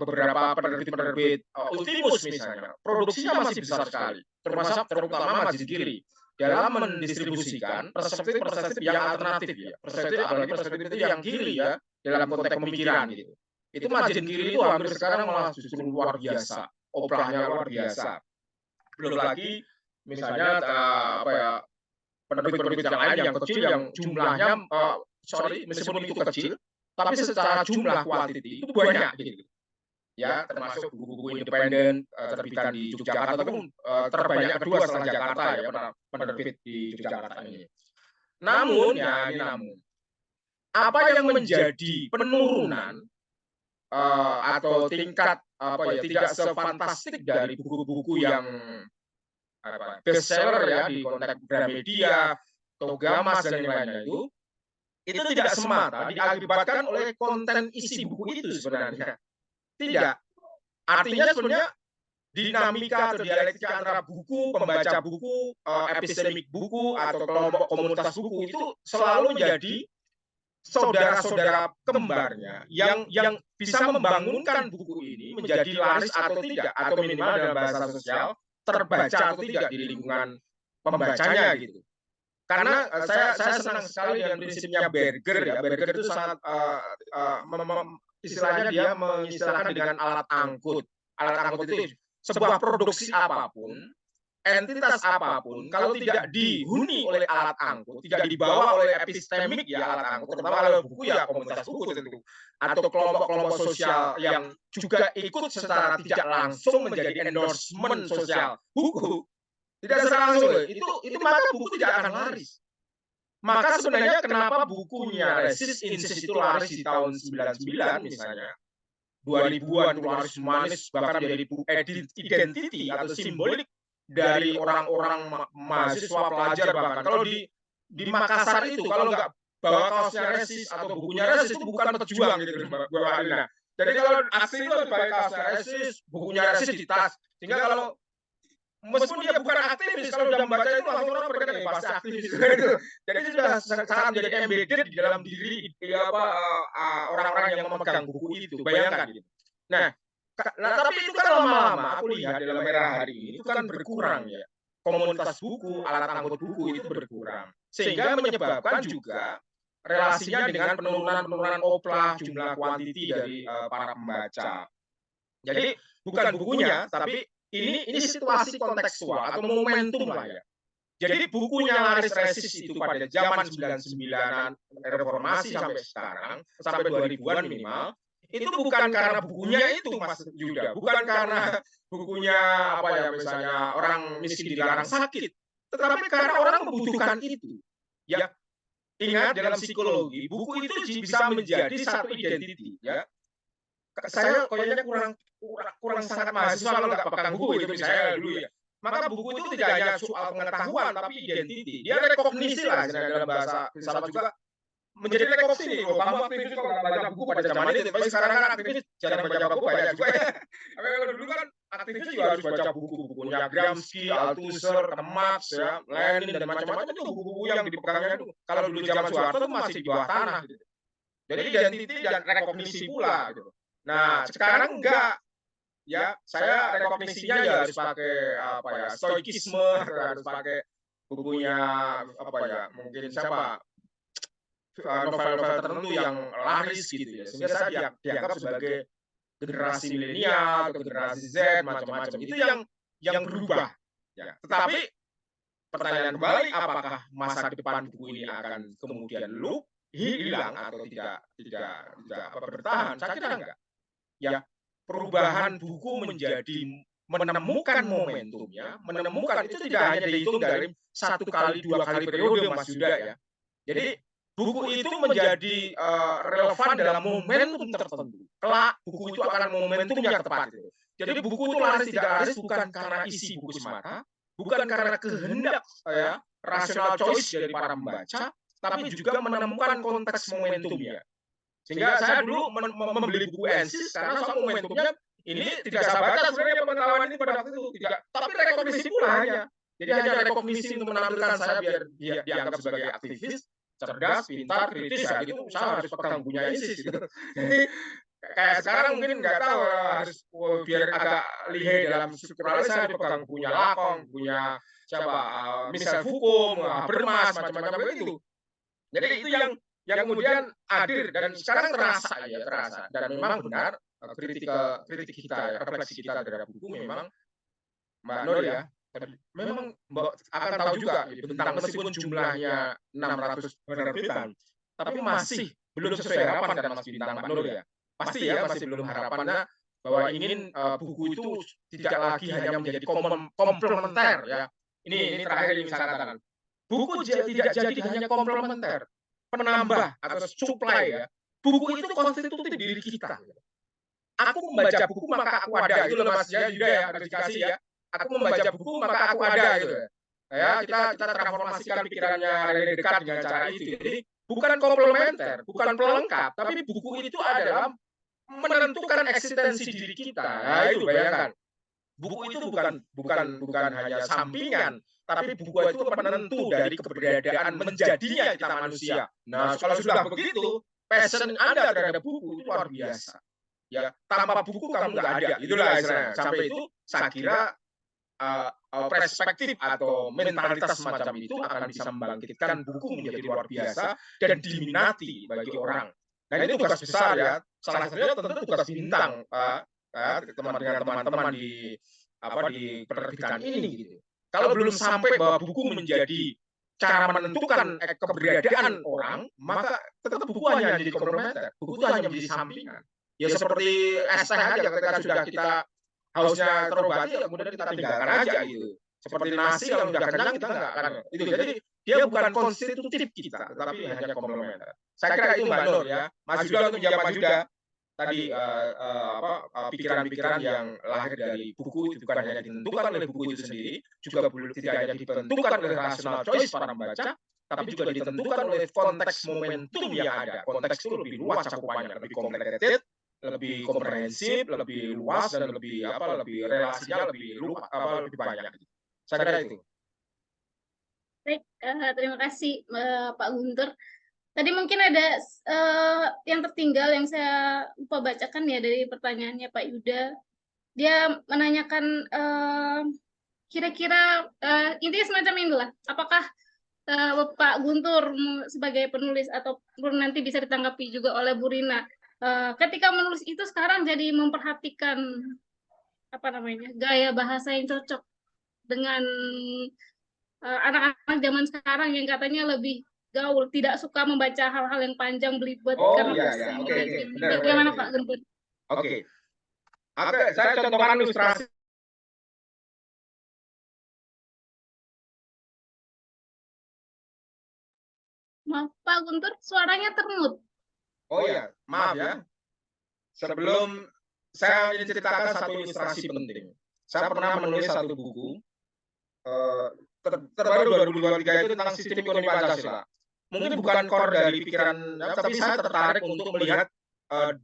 [SPEAKER 6] beberapa penerbit Ultimus misalnya produksinya masih besar sekali, terutama margin kiri dalam mendistribusikan perspektif yang alternatif ya, apalagi perspektif itu yang kiri ya dalam konteks pemikiran gitu. Itu margin kiri itu hampir sekarang malah justru luar biasa, oplahnya luar biasa. Belum lagi misalnya penerbit-penerbit yang lain yang kecil yang jumlahnya meskipun itu kecil tapi secara jumlah kuantiti itu banyak gitu. Ya, termasuk buku-buku independen terbitan di Yogyakarta itu terbanyak kedua setelah Jakarta ya penerbit di Yogyakarta ini. Namun apa yang menjadi penurunan atau tingkat tidak sefantastik dari buku-buku yang bestseller ya di konteks Gramedia, Togamas dan yang lainnya itu tidak semata diakibatkan oleh konten isi buku itu sebenarnya. Tidak. Artinya sebenarnya dinamika atau dialektika antara buku, pembaca buku, epistemik buku atau kelompok komunitas buku itu selalu menjadi saudara-saudara kembarnya yang bisa membangunkan buku ini menjadi laris atau tidak, atau minimal dalam bahasa sosial terbaca atau tidak di lingkungan pembacanya gitu. Karena saya senang sekali dengan prinsipnya Berger ya. Berger itu sangat istilahnya dia mengistilahkan dengan alat angkut. Alat angkut itu sebuah produksi apapun, entitas apapun, kalau tidak dihuni oleh alat angkut, tidak dibawa oleh epistemik ya alat angkut, terutama kalau buku ya komunitas buku tentu, atau kelompok-kelompok sosial yang juga ikut secara tidak langsung menjadi endorsement sosial buku, tidak secara langsung itu maka buku tidak akan laris. Maka sebenarnya kenapa bukunya Resis Insis itu laris di tahun 99 misalnya, 2000-an itu laris manis, bahkan menjadi buku identity atau simbolik dari orang-orang mahasiswa pelajar bahkan. Kalau di Makassar itu kalau nggak bawa kaosnya Resis atau bukunya Resis itu bukan pejuang gitu bawa Alina. Jadi kalau asli itu pakai kaosnya Resis, bukunya Resis di tas. Sehingga kalau meskipun dia bukan aktivis, kalau sudah membaca itu langsung orang berkata pasti aktivis. Jadi sudah sangat menjadi embedded di dalam diri orang-orang yang memegang buku itu. Bayangkan gitu. Nah, tapi itu kan lama-lama aku lihat dalam era hari ini itu kan berkurang ya. Komunitas buku, alat angkut buku itu berkurang. Sehingga menyebabkan juga relasinya dengan penurunan oplah, jumlah kuantiti dari para pembaca. Jadi bukan bukunya, tapi ini situasi kontekstual atau momentum lah ya. Jadi bukunya laris Resis itu pada zaman 99-an reformasi sampai sekarang, sampai 2000-an minimal, itu bukan karena bukunya itu Mas Yuda, bukan karena bukunya misalnya orang miskin dilarang sakit, tetapi karena orang membutuhkan itu. Ya, ingat dalam psikologi, buku itu bisa menjadi satu identiti ya. Saya kayaknya kurang sangat mahasiswa kalau nggak pegang buku itu misalnya dulu ya. Maka buku itu tidak hanya soal pengetahuan tapi identiti. Dia rekognisi lah dalam bahasa filsafat juga menjadi rekognisi. Kalau kamu aktivis kok nggak baca buku pada zaman itu, tapi sekarang kan aktivis jarang baca buku banyak juga ya. Tapi kalau dulu kan aktivis juga harus baca buku-bukunya Gramsci, Althusser, Marx ya, Lenin dan macam-macam itu buku-buku yang dipegangnya itu. Kalau dulu zaman Soeharto itu masih di bawah tanah gitu. Jadi identiti dan rekognisi pula gitu. Nah, sekarang enggak. Ya, saya rekognisinya ya harus pakai stoikisme, harus pakai bukunya mungkin novel-novel tertentu yang laris gitu ya. Sehingga saya dianggap sebagai generasi milenial atau generasi Z macam-macam itu yang berubah. Ya. Tetapi pertanyaan kembali, apakah masa depan buku ini akan kemudian hilang atau tidak bertahan? Saya kira enggak. Ya, perubahan buku menjadi menemukan momentumnya, menemukan itu tidak hanya dihitung dari 1 kali 2 kali periode, Mas Yuda ya. Jadi buku itu menjadi relevan dalam momentum tertentu. Kelak buku itu akan momentumnya tepat. Jadi buku itu laris tidak laris bukan karena isi buku semata, bukan karena kehendak rational choice dari para pembaca, tapi juga menemukan konteks momentumnya. Sehingga saya dulu membeli buku Ensis karena soal momentumnya ini tidak saya baca sebenarnya pengetahuan ini pada waktu itu tidak, tapi rekognisi pula hanya. Jadi hanya rekognisi untuk menampilkan saya biar dianggap sebagai aktivis, cerdas, pintar, kritis, ya gitu. Saya harus pegang punya Ensis gitu. Jadi kayak sekarang mungkin nggak tahu harus biar agak lihai dalam strukturalis saya pegang punya Lacan, punya siapa Michel Foucault, Habermas, macam-macam begitu. Jadi itu yang kemudian hadir dan sekarang terasa dan memang benar kritik kita, refleksi kita terhadap buku memang Mbak Nur ya, memang Mbak akan tahu juga tentang meskipun jumlahnya 600 penerbitan, tapi masih belum sesuai harapan kan Mas Bintang Mbak Nur ya. Pasti ya masih belum harapannya bahwa ingin buku itu tidak lagi hanya menjadi komplementer ya. Ini terakhir yang saya katakan. Buku tidak jadi hanya komplementer, penambah atau supply ya. Buku itu konstitutif diri kita. Aku membaca buku maka aku ada, itu loh Mas Yuda ya, harus dikasih ya. Aku membaca buku maka aku ada gitu. Ya, kita transformasikan pikirannya René Descartes dengan cara itu. Jadi bukan komplementer, bukan pelengkap, tapi buku itu adalah menentukan eksistensi diri kita. Nah, itu bayangkan. Buku itu bukan hanya sampingan, tapi buku itu penentu dari keberadaan menjadinya kita manusia. Nah, kalau sudah begitu, passion Anda terhadap buku itu luar biasa. Ya, tanpa buku kamu nggak ada. Itulah istilahnya. Sampai itu saya kira perspektif atau mentalitas semacam itu akan bisa membangkitkan buku menjadi luar biasa dan diminati bagi orang. Nah, ini tugas besar ya. Salah satunya tentu tugas Bintang, dengan teman-teman di penerbitan ini gitu. Kalau belum sampai bahwa buku menjadi cara menentukan keberadaan orang, maka tetap buku hanya menjadi komplementer. Buku itu hanya menjadi sampingan. Ya seperti es teh aja ketika sudah kita hausnya terobati, ya kemudian kita tinggalkan aja gitu. Seperti nasi kalau sudah kenyang kita nggak akan itu. Jadi dia bukan konstitutif kita, tetapi hanya komplementer. Saya kira itu Mbak Nur ya. Mas Yuda untuk menjawab Mas Yuda tadi pikiran-pikiran yang lahir dari buku itu bukan hanya ditentukan oleh buku itu sendiri, juga tidak hanya ditentukan oleh rational choice para pembaca, tapi juga ditentukan oleh konteks momentum yang ada. Konteks itu lebih luas cakupannya, lebih complicated, lebih komprehensif, lebih luas dan lebih relasinya lebih banyak. Saya kira itu.
[SPEAKER 4] Baik, terima kasih Pak Guntur. Tadi mungkin ada yang tertinggal yang saya lupa bacakan ya dari pertanyaannya Pak Yuda. Dia menanyakan kira-kira intinya semacam inilah. Apakah Pak Guntur sebagai penulis atau nanti bisa ditanggapi juga oleh Bu Rina, ketika menulis itu sekarang jadi memperhatikan gaya bahasa yang cocok dengan anak-anak zaman sekarang yang katanya lebih gaul, tidak suka membaca hal-hal yang panjang belibet karena bagaimana Pak Guntur?
[SPEAKER 6] Oke. Saya contohkan ilustrasi.
[SPEAKER 4] Maaf Pak Guntur, suaranya termut.
[SPEAKER 6] Oh iya, maaf ya. Sebelum saya ingin ceritakan satu ilustrasi penting. Saya pernah menulis satu buku terbaru 2023 itu tentang sistem ekonomi Pancasila. Mungkin bukan core dari pikiran, tapi saya tertarik untuk melihat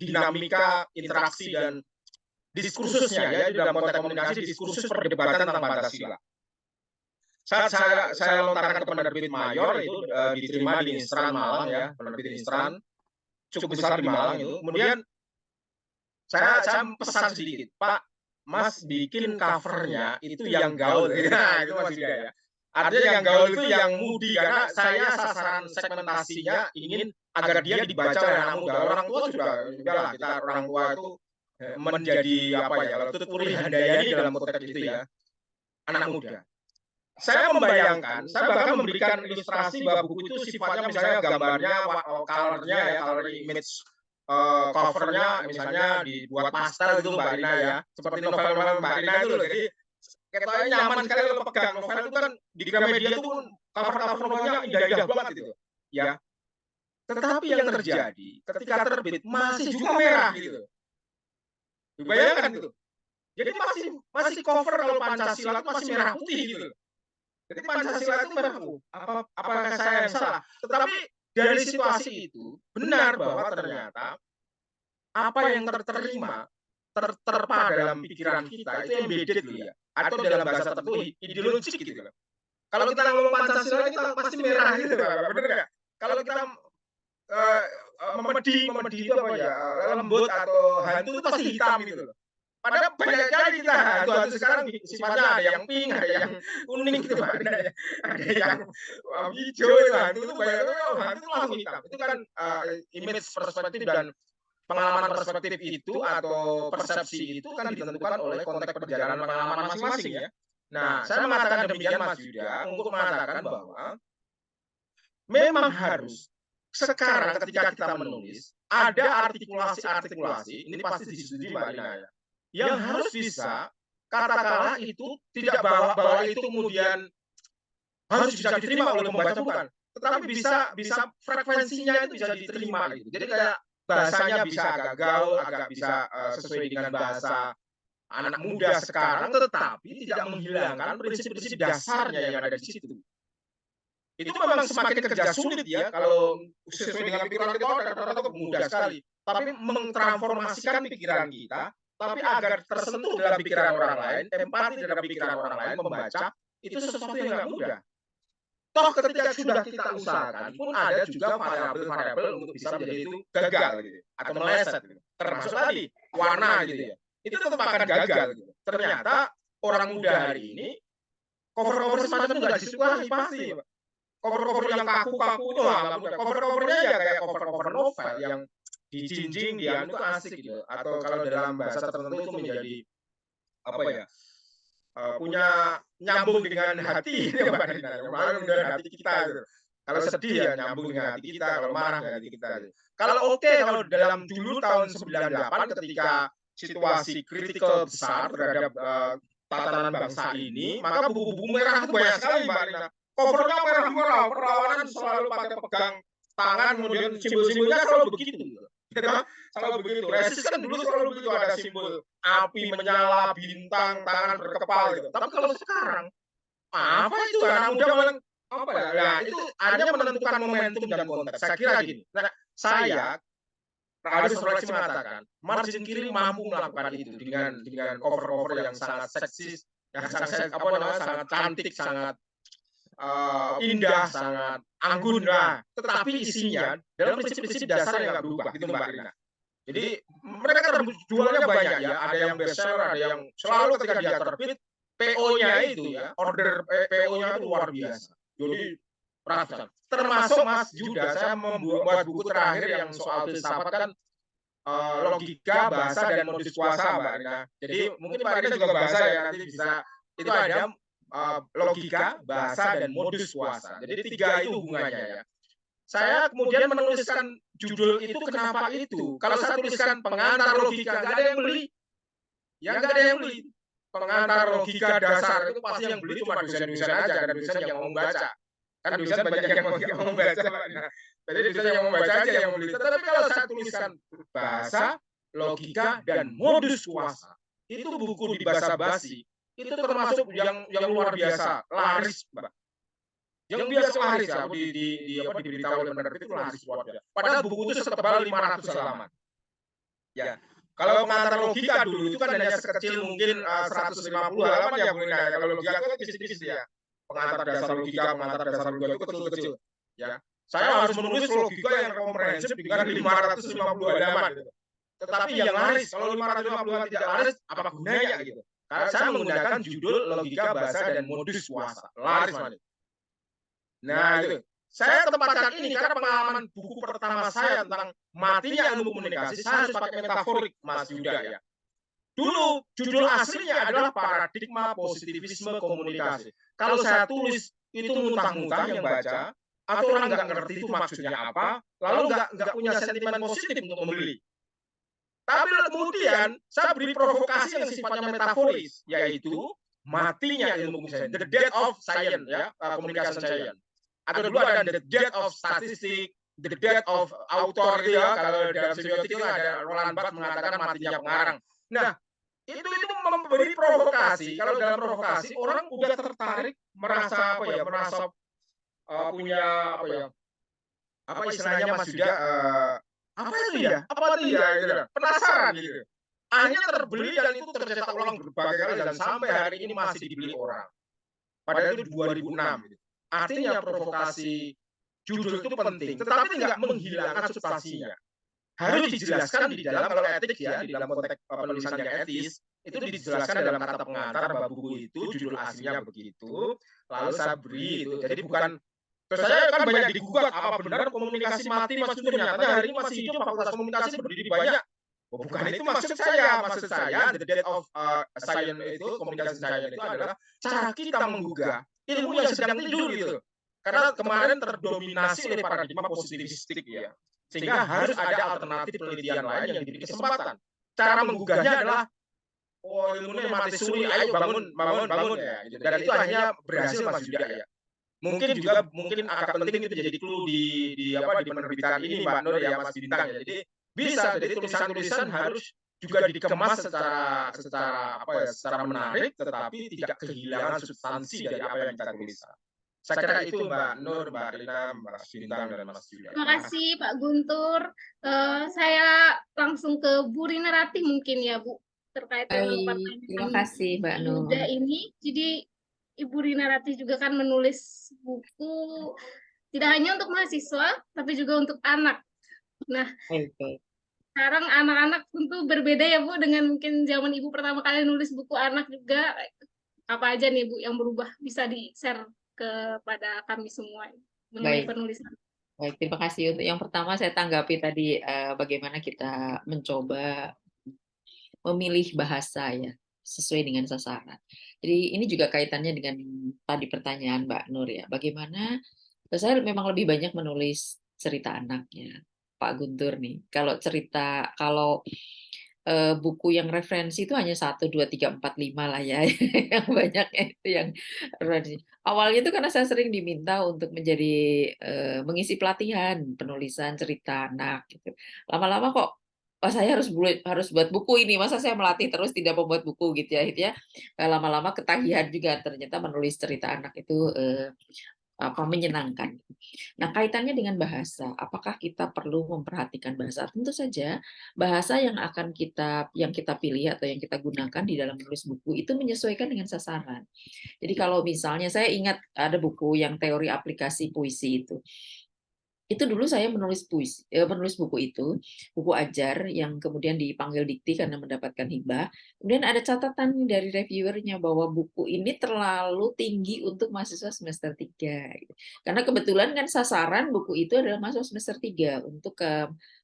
[SPEAKER 6] dinamika, interaksi dan diskursusnya ya dalam konteks komunikasi, diskursus perdebatan tentang Pancasila. Saat saya lontarkan ke penerbit mayor itu diterima di Instran Malang ya, penerbit Instran cukup besar di Malang itu. Kemudian saya pesan sedikit, Pak, Mas bikin covernya itu yang gaul. Nah, itu Mas Yuda ya. Artinya yang gaul itu yang mudi, karena saya sasaran segmentasinya ingin agar dia dibaca oleh anak muda. Orang tua juga lah, kita orang tua itu menjadi apa ya, kalau Tutpuri Handayani dalam konteks itu ya, anak muda. Saya membayangkan, saya bahkan memberikan ilustrasi bahwa buku itu sifatnya misalnya gambarnya, colornya ya, color image, covernya misalnya dibuat pastel gitu Mbak Rina ya, seperti novel-novel Mbak Rina itu loh. Jadi kayaknya nyaman sekali kalau pegang novel itu kan di Gramedia itu cover-cover novelnya indah-indah banget gitu ya. Tetapi yang terjadi ketika terbit masih juga merah gitu. Bayangkan gitu. Jadi masih cover kalau Pancasila itu masih merah putih gitu. Jadi Pancasila itu merah putih. Apakah saya yang salah? Tetapi dari situasi itu benar bahwa ternyata apa yang terterima terterpa dalam pikiran kita itu embedded loh ya, atau dalam bahasa tertentu ideologik gitu loh. Kalau kita ngomong Pancasila kita pasti merah gitu, benar nggak? Kalau kita memedi itu apa ya, lembut atau hantu itu pasti hitam gitu loh. Padahal banyak kali kita hantu-hantu sekarang sifatnya ada yang pink, ada yang kuning gitu, ada yang hijau itu hantu itu banyak, hantu itu langsung hitam. Itu kan image perspektif dan pengalaman perspektif itu atau persepsi itu kan ditentukan oleh konteks perjalanan pengalaman masing-masing ya. Nah, saya mengatakan demikian Mas Yuda untuk mengatakan bahwa memang harus sekarang ketika kita menulis ada artikulasi, ini pasti disetujui Mbak Rina ya, yang harus bisa katakanlah itu tidak bahwa itu kemudian harus bisa diterima oleh pembaca bukan, tetapi bisa frekuensinya itu bisa diterima gitu. Jadi kayak bahasanya bisa agak gaul, agak bisa sesuai dengan bahasa anak muda sekarang, tetapi tidak menghilangkan prinsip-prinsip dasarnya yang ada di situ. Itu memang semakin kerja sulit ya, kalau sesuai dengan pikiran kita rata-rata mudah sekali. Tapi mentransformasikan pikiran kita, tapi agar tersentuh dalam pikiran orang lain, empati dalam pikiran orang lain, membaca, itu sesuatu yang nggak mudah. Toh ketika sudah kita usahakan pun ada juga variabel-variabel untuk bisa menjadi itu gagal gitu, atau meleset gitu. Termasuk tadi warna gitu ya. Itu tetap akan gagal gitu. Ternyata orang muda hari ini cover-cover semacam itu nggak disukai pasti. Cover-cover yang kaku-kaku itu nggak mudah. Cover-covernya ya kayak cover-cover novel yang dijinjing dia itu asik gitu. Atau kalau dalam bahasa tertentu itu menjadi apa ya? Punya nyambung dengan hati ya Mbak Rina, nyambung dengan hati kita gitu. Kalau sedih ya nyambung dengan hati kita, kalau marah dengan hati kita gitu. Kalau kalau dalam dulu tahun 98 ketika situasi kritikal besar terhadap tatanan bangsa ini, maka buku-buku merah itu banyak sekali Mbak Rina. Covernya merah-merah, perlawanan selalu pakai pegang tangan, kemudian simbol-simbolnya selalu begitu. Selalu begitu. Resist kan dulu selalu begitu, ada simbol api menyala, bintang, tangan berkepal gitu. Tapi kalau sekarang apa itu anak muda malah apa ya? Nah, itu hanya menentukan momentum dan konteks. Saya kira gini. Nah, saya Aldous Huxley mengatakan margin kiri mampu melakukan itu dengan cover-cover yang sangat seksis, yang sangat sangat cantik, sangat indah, sangat anggun lah. Tetapi isinya dalam prinsip-prinsip dasar yang nggak berubah gitu Mbak Rina. Jadi mereka terjualnya banyak ya, ada yang bestseller, ada yang selalu ketika dia terbit PO-nya itu ya, order PO-nya itu luar biasa. Jadi ratusan. Termasuk Mas Yuda, saya membuat buku terakhir yang soal filsafat kan logika, bahasa dan modus kuasa Mbak Rina. Jadi mungkin Mbak Rina juga bahasa ya, nanti bisa itu ada logika, bahasa dan modus kuasa. Jadi 3 itu hubungannya ya. Saya kemudian menuliskan judul itu kenapa itu. Kalau saya tuliskan pengantar logika, nggak ada yang beli. Ya nggak ada yang beli. Pengantar logika dasar itu pasti yang beli cuma dosen-dosen aja, dan dosen yang mau baca. Kan dosen banyak yang mau baca. Jadi dosen yang mau baca aja yang beli. Tetapi kalau saya tuliskan bahasa, logika, dan modus kuasa, itu buku di bahasa basi, itu termasuk yang luar biasa, laris, Mbak. Yang biasa laris ya, diberitahu oleh penerbit itu laris luar biasa. Padahal buku itu setebal 500 halaman. Ya, kalau pengantar logika dulu itu kan hanya sekecil mungkin 150 halaman ya Bu Rina. Kalau logika itu tipis-tipis ya. Pengantar dasar logika itu kecil-kecil. Ya, saya harus menulis logika yang komprehensif dengan 550 halaman. Gitu. Tetapi yang laris, kalau 550 halaman tidak laris, apa gunanya gitu? Karena saya menggunakan judul logika, bahasa, dan modus kuasa. Laris manis. Nah itu, saya tempatkan ini karena pengalaman buku pertama saya tentang matinya ilmu komunikasi, saya harus pakai metaforik Mas Yuda ya. Dulu judul aslinya adalah Paradigma Positivisme Komunikasi. Kalau saya tulis itu muntah-muntah yang baca, atau orang nggak ngerti itu maksudnya apa, lalu nggak punya sentimen positif untuk membeli. Tapi kemudian saya beri provokasi yang sifatnya metaforis, yaitu matinya ilmu komunikasi, the death of science, ya, communication science. Atau dulu ada the death of statistik, the death of author, ya, kalau dalam semiotik itu ada Roland Barthes mengatakan matinya pengarang. Nah, itu memberi provokasi. Kalau dalam provokasi orang udah tertarik, merasa merasa punya apa istilahnya Mas Yuda, apa itu ya gitu. Penasaran gitu. Akhirnya terbeli dan itu tercetak ulang berbagai kali dan sampai hari ini masih dibeli orang. Padahal itu 2006 gitu. Artinya provokasi judul itu penting, tetapi tidak menghilangkan substansinya. Harus dijelaskan di dalam, kalau etik ya, di dalam konteks penulisan yang etis, itu dijelaskan dalam kata pengantar bahwa buku itu judul aslinya begitu, lalu saya beri itu. Jadi bukan, terus saya kan banyak digugat, apa benar komunikasi mati Mas Guntur, nyatanya hari ini masih hidup, fakultas komunikasi berdiri banyak. Oh, bukan itu maksud saya the death of science itu, komunikasi science itu adalah cara kita menggugah ilmu yang sedang tidur gitu. Karena kemarin terdominasi oleh paradigma positivistik ya. Sehingga harus ada alternatif penelitian lain yang diberi kesempatan. Cara menggugahnya adalah ilmunya mati suri, ayo bangun ya. Gitu. Dan itu akhirnya berhasil Mas Yuda ya. Mungkin agak penting itu jadi clue di penerbitan ini Mbak Nur ya, Mas Bintang ya. Jadi bisa, jadi tulisan-tulisan harus juga dikemas secara menarik, tetapi tidak kehilangan substansi dari apa yang kita tuliskan. Saya kira itu Mbak Nur, Mbak Rina, Mas Bintang, dan Mas Yuda.
[SPEAKER 4] Terima kasih Pak Guntur. Saya langsung ke Bu Rina Ratih mungkin ya Bu, terkait dengan pertanyaan
[SPEAKER 5] terima kasih Mbak Nur.
[SPEAKER 4] Yuda ini. Jadi Ibu Rina Ratih juga kan menulis buku tidak hanya untuk mahasiswa, tapi juga untuk anak. Nah, sekarang anak-anak tentu berbeda ya Bu, dengan mungkin zaman Ibu pertama kali nulis buku anak juga. Apa aja nih Bu yang berubah, bisa di-share kepada kami semua mengenai penulisan.
[SPEAKER 5] Baik, terima kasih. Untuk yang pertama saya tanggapi tadi bagaimana kita mencoba memilih bahasa ya sesuai dengan sasaran. Jadi ini juga kaitannya dengan tadi pertanyaan Mbak Nur ya. Bagaimana saya memang lebih banyak menulis cerita anaknya Pak Guntur nih. Kalau buku yang referensi itu hanya 1, 2, 3, 4, 5 lah ya. Yang banyaknya itu yang referensi. Awalnya itu karena saya sering diminta untuk mengisi pelatihan penulisan cerita anak gitu. Lama-lama kok saya harus buat buku ini, masa saya melatih terus tidak membuat buku gitu ya. Akhirnya lama-lama ketagihan juga, ternyata menulis cerita anak itu menyenangkan. Nah, kaitannya dengan bahasa, apakah kita perlu memperhatikan bahasa? Tentu saja bahasa yang kita pilih atau yang kita gunakan di dalam menulis buku itu menyesuaikan dengan sasaran. Jadi kalau misalnya saya ingat ada buku yang teori aplikasi puisi itu dulu saya menulis buku itu, buku ajar yang kemudian dipanggil dikti karena mendapatkan hibah. Kemudian ada catatan dari reviewernya bahwa buku ini terlalu tinggi untuk mahasiswa semester 3. Karena kebetulan kan sasaran buku itu adalah mahasiswa semester 3 untuk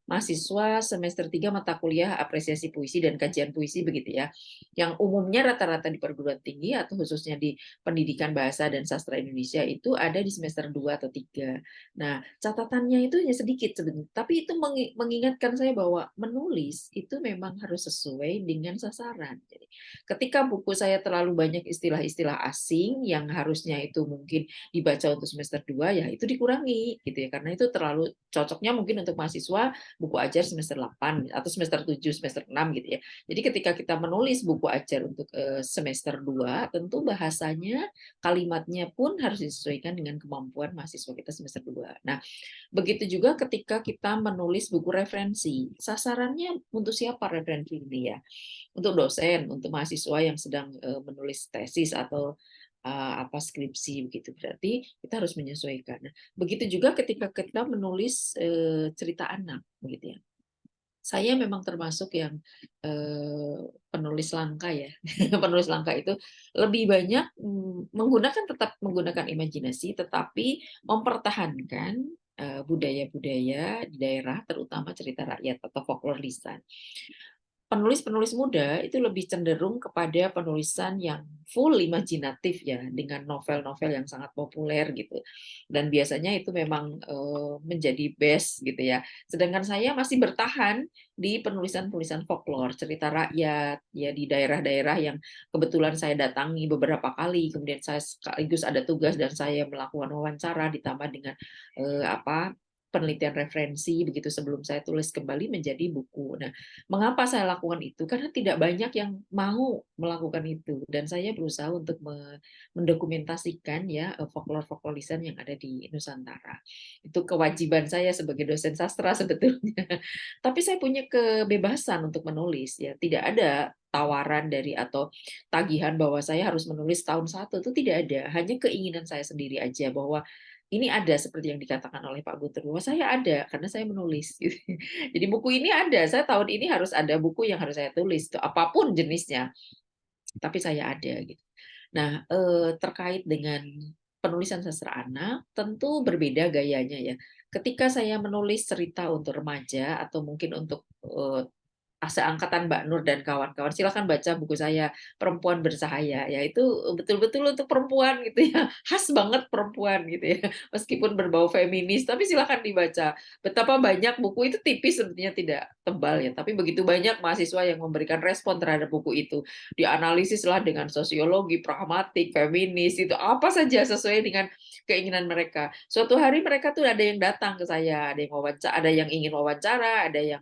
[SPEAKER 5] mahasiswa semester 3 mata kuliah apresiasi puisi dan kajian puisi begitu ya. Yang umumnya rata-rata di perguruan tinggi atau khususnya di pendidikan bahasa dan sastra Indonesia itu ada di semester 2 atau 3. Nah, catatannya itu hanya sedikit sebenarnya, tapi itu mengingatkan saya bahwa menulis itu memang harus sesuai dengan sasaran. Jadi, ketika buku saya terlalu banyak istilah-istilah asing yang harusnya itu mungkin dibaca untuk semester 2 ya itu dikurangi gitu ya, karena itu terlalu cocoknya mungkin untuk mahasiswa buku ajar semester 8 atau semester 7, semester 6 gitu ya. Jadi ketika kita menulis buku ajar untuk semester 2, tentu bahasanya, kalimatnya pun harus disesuaikan dengan kemampuan mahasiswa kita semester 2. Nah, begitu juga ketika kita menulis buku referensi. Sasarannya untuk siapa referensi ini ya? Untuk dosen, untuk mahasiswa yang sedang menulis tesis atau skripsi begitu, berarti kita harus menyesuaikan. Nah, begitu juga ketika kita menulis cerita anak begitu ya. Saya memang termasuk yang penulis langka ya. Penulis langka itu lebih banyak tetap menggunakan imajinasi, tetapi mempertahankan budaya-budaya di daerah, terutama cerita rakyat atau folklore lisan. penulis-penulis muda itu lebih cenderung kepada penulisan yang full imajinatif ya, dengan novel-novel yang sangat populer gitu. Dan biasanya itu memang menjadi best gitu ya. Sedangkan saya masih bertahan di penulisan-penulisan folklore, cerita rakyat ya di daerah-daerah yang kebetulan saya datangi beberapa kali. Kemudian saya sekaligus ada tugas dan saya melakukan wawancara ditambah dengan penelitian referensi begitu sebelum saya tulis kembali menjadi buku. Nah, mengapa saya lakukan itu? Karena tidak banyak yang mau melakukan itu dan saya berusaha untuk mendokumentasikan ya folklore-folklore lisan yang ada di Nusantara. Itu kewajiban saya sebagai dosen sastra sebetulnya. Tapi saya punya kebebasan untuk menulis ya. Tidak ada tawaran dari atau tagihan bahwa saya harus menulis tahun satu, itu tidak ada. Hanya keinginan saya sendiri aja bahwa ini ada seperti yang dikatakan oleh Pak Guntur bahwa saya ada karena saya menulis. Gitu. Jadi buku ini ada, saya tahun ini harus ada buku yang harus saya tulis, apapun jenisnya, tapi saya ada. Gitu. Nah, terkait dengan penulisan sastra anak, tentu berbeda gayanya ya. Ketika saya menulis cerita untuk remaja atau mungkin untuk seangkatan Mbak Nur dan kawan-kawan, silakan baca buku saya Perempuan Bersahaya, ya itu betul-betul untuk perempuan gitu ya, khas banget perempuan gitu ya, meskipun berbau feminis, tapi silakan dibaca. Betapa banyak buku itu tipis sebetulnya tidak tebal ya, tapi begitu banyak mahasiswa yang memberikan respon terhadap buku itu, dianalisislah dengan sosiologi, pragmatik, feminis, itu apa saja sesuai dengan keinginan mereka. Suatu hari mereka tuh ada yang datang ke saya, ada yang wawancara, ada yang ingin wawancara, ada yang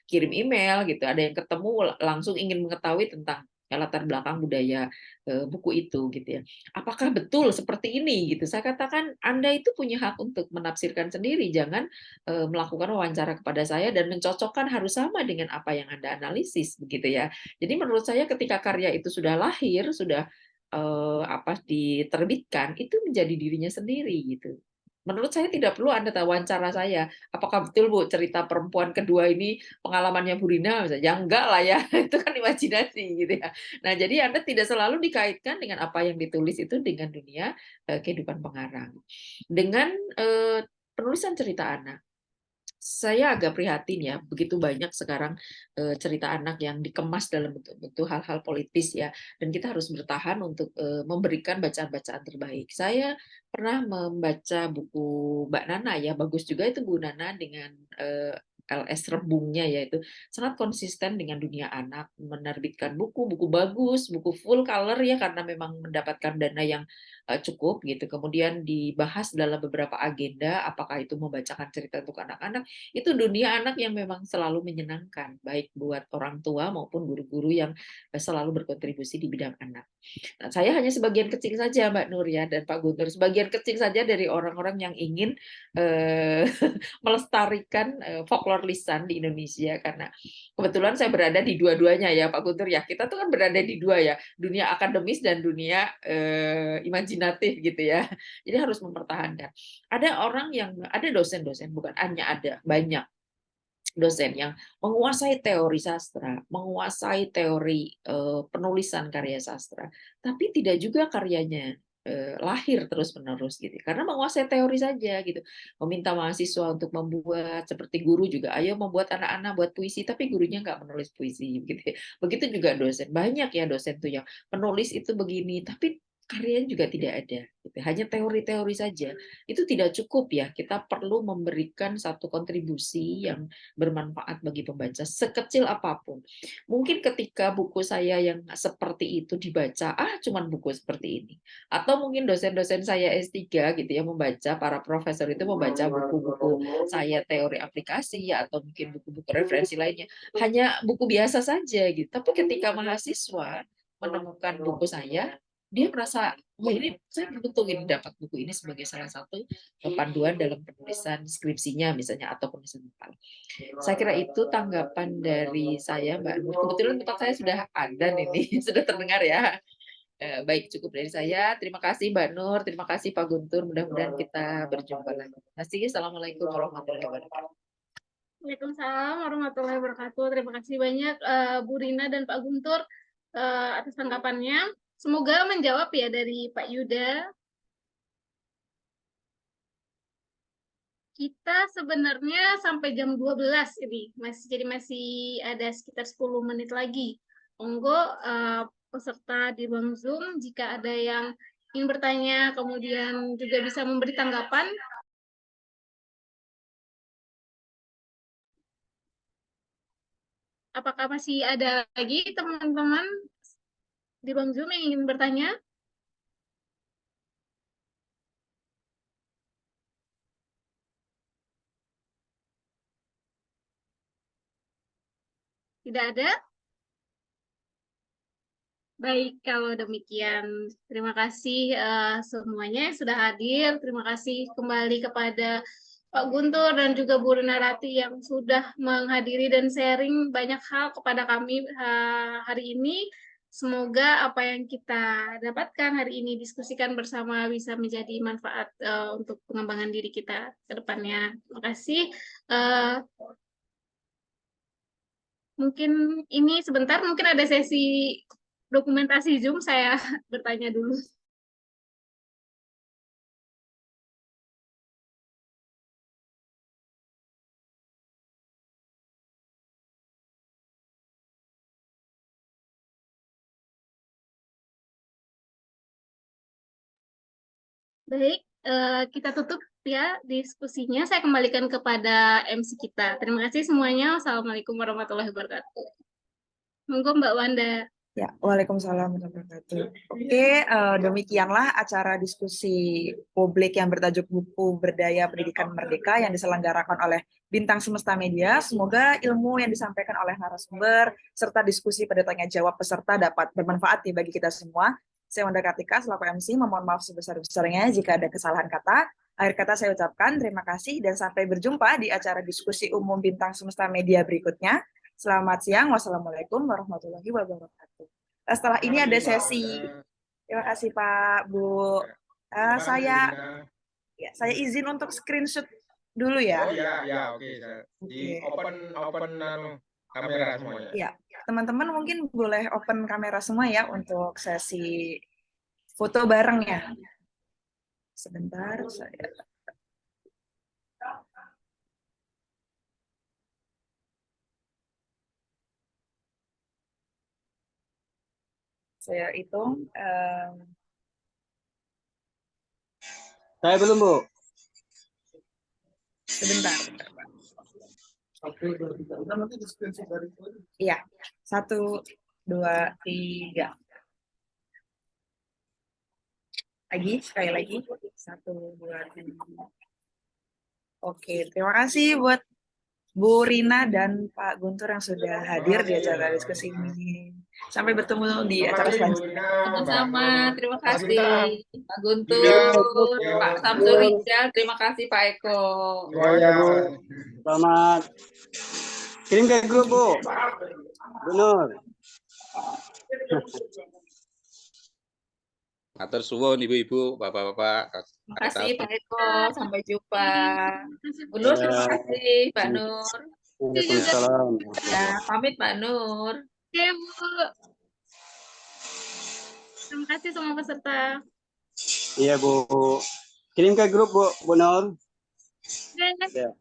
[SPEAKER 5] kirim email gitu, ada yang ketemu langsung ingin mengetahui tentang latar belakang budaya buku itu gitu ya. Apakah betul seperti ini gitu? Saya katakan Anda itu punya hak untuk menafsirkan sendiri, jangan melakukan wawancara kepada saya dan mencocokkan harus sama dengan apa yang Anda analisis begitu ya. Jadi menurut saya ketika karya itu sudah lahir, sudah diterbitkan, itu menjadi dirinya sendiri gitu. Menurut saya tidak perlu Anda wawancara saya. Apakah betul Bu cerita perempuan kedua ini pengalamannya Bu Rina? Ya enggak lah ya, itu kan imajinasi gitu ya. Nah jadi Anda tidak selalu dikaitkan dengan apa yang ditulis itu dengan dunia kehidupan pengarang. Dengan penulisan cerita anak, saya agak prihatin ya, begitu banyak sekarang cerita anak yang dikemas dalam bentuk-bentuk hal-hal politis ya, dan kita harus bertahan untuk memberikan bacaan-bacaan terbaik. Saya pernah membaca buku Mbak Nana ya, bagus juga itu Bu Nana dengan LS Rebungnya yaitu sangat konsisten dengan dunia anak, menerbitkan buku bagus, buku full color ya karena memang mendapatkan dana yang cukup gitu. Kemudian dibahas dalam beberapa agenda, apakah itu membacakan cerita untuk anak-anak, itu dunia anak yang memang selalu menyenangkan, baik buat orang tua maupun guru-guru yang selalu berkontribusi di bidang anak. Nah, saya hanya sebagian kecil saja Mbak Nur ya dan Pak Guntur, sebagian kecil saja dari orang-orang yang ingin melestarikan folklore lisan di Indonesia karena kebetulan saya berada di dua-duanya ya Pak Guntur ya. Kita tuh kan berada di dua ya, dunia akademis dan dunia imajinatif gitu ya. Jadi harus mempertahankan. Ada dosen-dosen, bukan hanya ada, banyak dosen yang menguasai teori sastra, menguasai teori penulisan karya sastra, tapi tidak juga karyanya lahir terus-menerus gitu. Karena menguasai teori saja gitu. Meminta mahasiswa untuk membuat seperti guru juga, ayo membuat anak-anak buat puisi, tapi gurunya nggak menulis puisi gitu. Begitu juga dosen. Banyak ya dosen tuh yang penulis itu begini, tapi karyanya juga tidak ada. Gitu. Hanya teori-teori saja. Itu tidak cukup ya. Kita perlu memberikan satu kontribusi yang bermanfaat bagi pembaca sekecil apapun. Mungkin ketika buku saya yang seperti itu dibaca, cuman buku seperti ini. Atau mungkin dosen-dosen saya S3 gitu ya membaca, para profesor itu membaca buku-buku saya teori aplikasi ya atau mungkin buku-buku referensi lainnya. Hanya buku biasa saja gitu. Tapi ketika mahasiswa menemukan buku saya, dia merasa, wah ini saya beruntung ini dapat buku ini sebagai salah satu panduan dalam penulisan skripsinya misalnya atau penulisan makalah. Saya kira itu tanggapan dari saya Mbak Nur. Kebetulan tempat saya sudah ada nih, sudah terdengar ya. Baik, cukup dari saya. Terima kasih Mbak Nur, terima kasih Pak Guntur. Mudah-mudahan kita berjumpa lagi. Terima kasih. Assalamualaikum warahmatullahi wabarakatuh.
[SPEAKER 4] Waalaikumsalam warahmatullahi wabarakatuh. Terima kasih banyak Bu Rina dan Pak Guntur atas tanggapannya. Semoga menjawab ya dari Pak Yuda. Kita sebenarnya sampai jam 12 ini, jadi masih ada sekitar 10 menit lagi. Monggo peserta di ruang Zoom, jika ada yang ingin bertanya, kemudian juga bisa memberi tanggapan. Apakah masih ada lagi teman-teman di ruang Zoom yang ingin bertanya? Tidak ada? Baik, kalau demikian, terima kasih semuanya yang sudah hadir. Terima kasih kembali kepada Pak Guntur dan juga Bu Renarati yang sudah menghadiri dan sharing banyak hal kepada kami hari ini. Semoga apa yang kita dapatkan hari ini diskusikan bersama bisa menjadi manfaat untuk pengembangan diri kita ke depannya. Terima kasih. Mungkin ini sebentar, mungkin ada sesi dokumentasi Zoom, saya bertanya dulu. Baik, kita tutup ya diskusinya. Saya kembalikan kepada MC kita. Terima kasih semuanya. Wassalamualaikum warahmatullahi wabarakatuh. Monggo Mbak Wanda.
[SPEAKER 1] Ya, Waalaikumsalam warahmatullahi wabarakatuh. Oke, demikianlah acara diskusi publik yang bertajuk Buku Berdaya Pendidikan Merdeka yang diselenggarakan oleh Bintang Semesta Media. Semoga ilmu yang disampaikan oleh narasumber serta diskusi pada tanya jawab peserta dapat bermanfaat bagi kita semua. Saya Wanda Kartika selaku MC, memohon maaf sebesar-besarnya jika ada kesalahan kata. Akhir kata saya ucapkan terima kasih dan sampai berjumpa di acara diskusi umum Bintang Semesta Media berikutnya. Selamat siang, wassalamualaikum warahmatullahi wabarakatuh. Setelah ini ada sesi. Terima kasih Pak, Bu. Saya izin untuk screenshot dulu ya.
[SPEAKER 6] Oh ya, oke. Di open kamera semuanya.
[SPEAKER 1] Ya, teman-teman mungkin boleh open kamera semua ya untuk sesi foto bareng ya. Sebentar, saya hitung.
[SPEAKER 9] Saya belum, Bu.
[SPEAKER 1] Sebentar. Iya, 1, 2, 3. Sekali lagi. 1, 2, 3. Oke, terima kasih buat Bu Rina dan Pak Guntur yang sudah hadir di acara diskusi ini. Sampai bertemu di acara selanjutnya.
[SPEAKER 5] Sama-sama, terima kasih Pak Guntur, Pak Samsul Rijal, terima kasih Pak Eko.
[SPEAKER 9] Ya, Bu. Selamat. Kirim ke grup, Bu. Benar.
[SPEAKER 10] Matur suwun Ibu-ibu, Bapak-bapak.
[SPEAKER 5] Terima kasih Pak Eko, sampai jumpa. Bu Nur, terima kasih Pak Nur.
[SPEAKER 9] Waalaikumsalam.
[SPEAKER 5] Ya, pamit Pak Nur.
[SPEAKER 4] Oke, Bu. Terima kasih semua peserta.
[SPEAKER 9] Iya, Bu. Kirim ke grup, Bu. Bu Nur.
[SPEAKER 4] Oke.
[SPEAKER 9] Ya.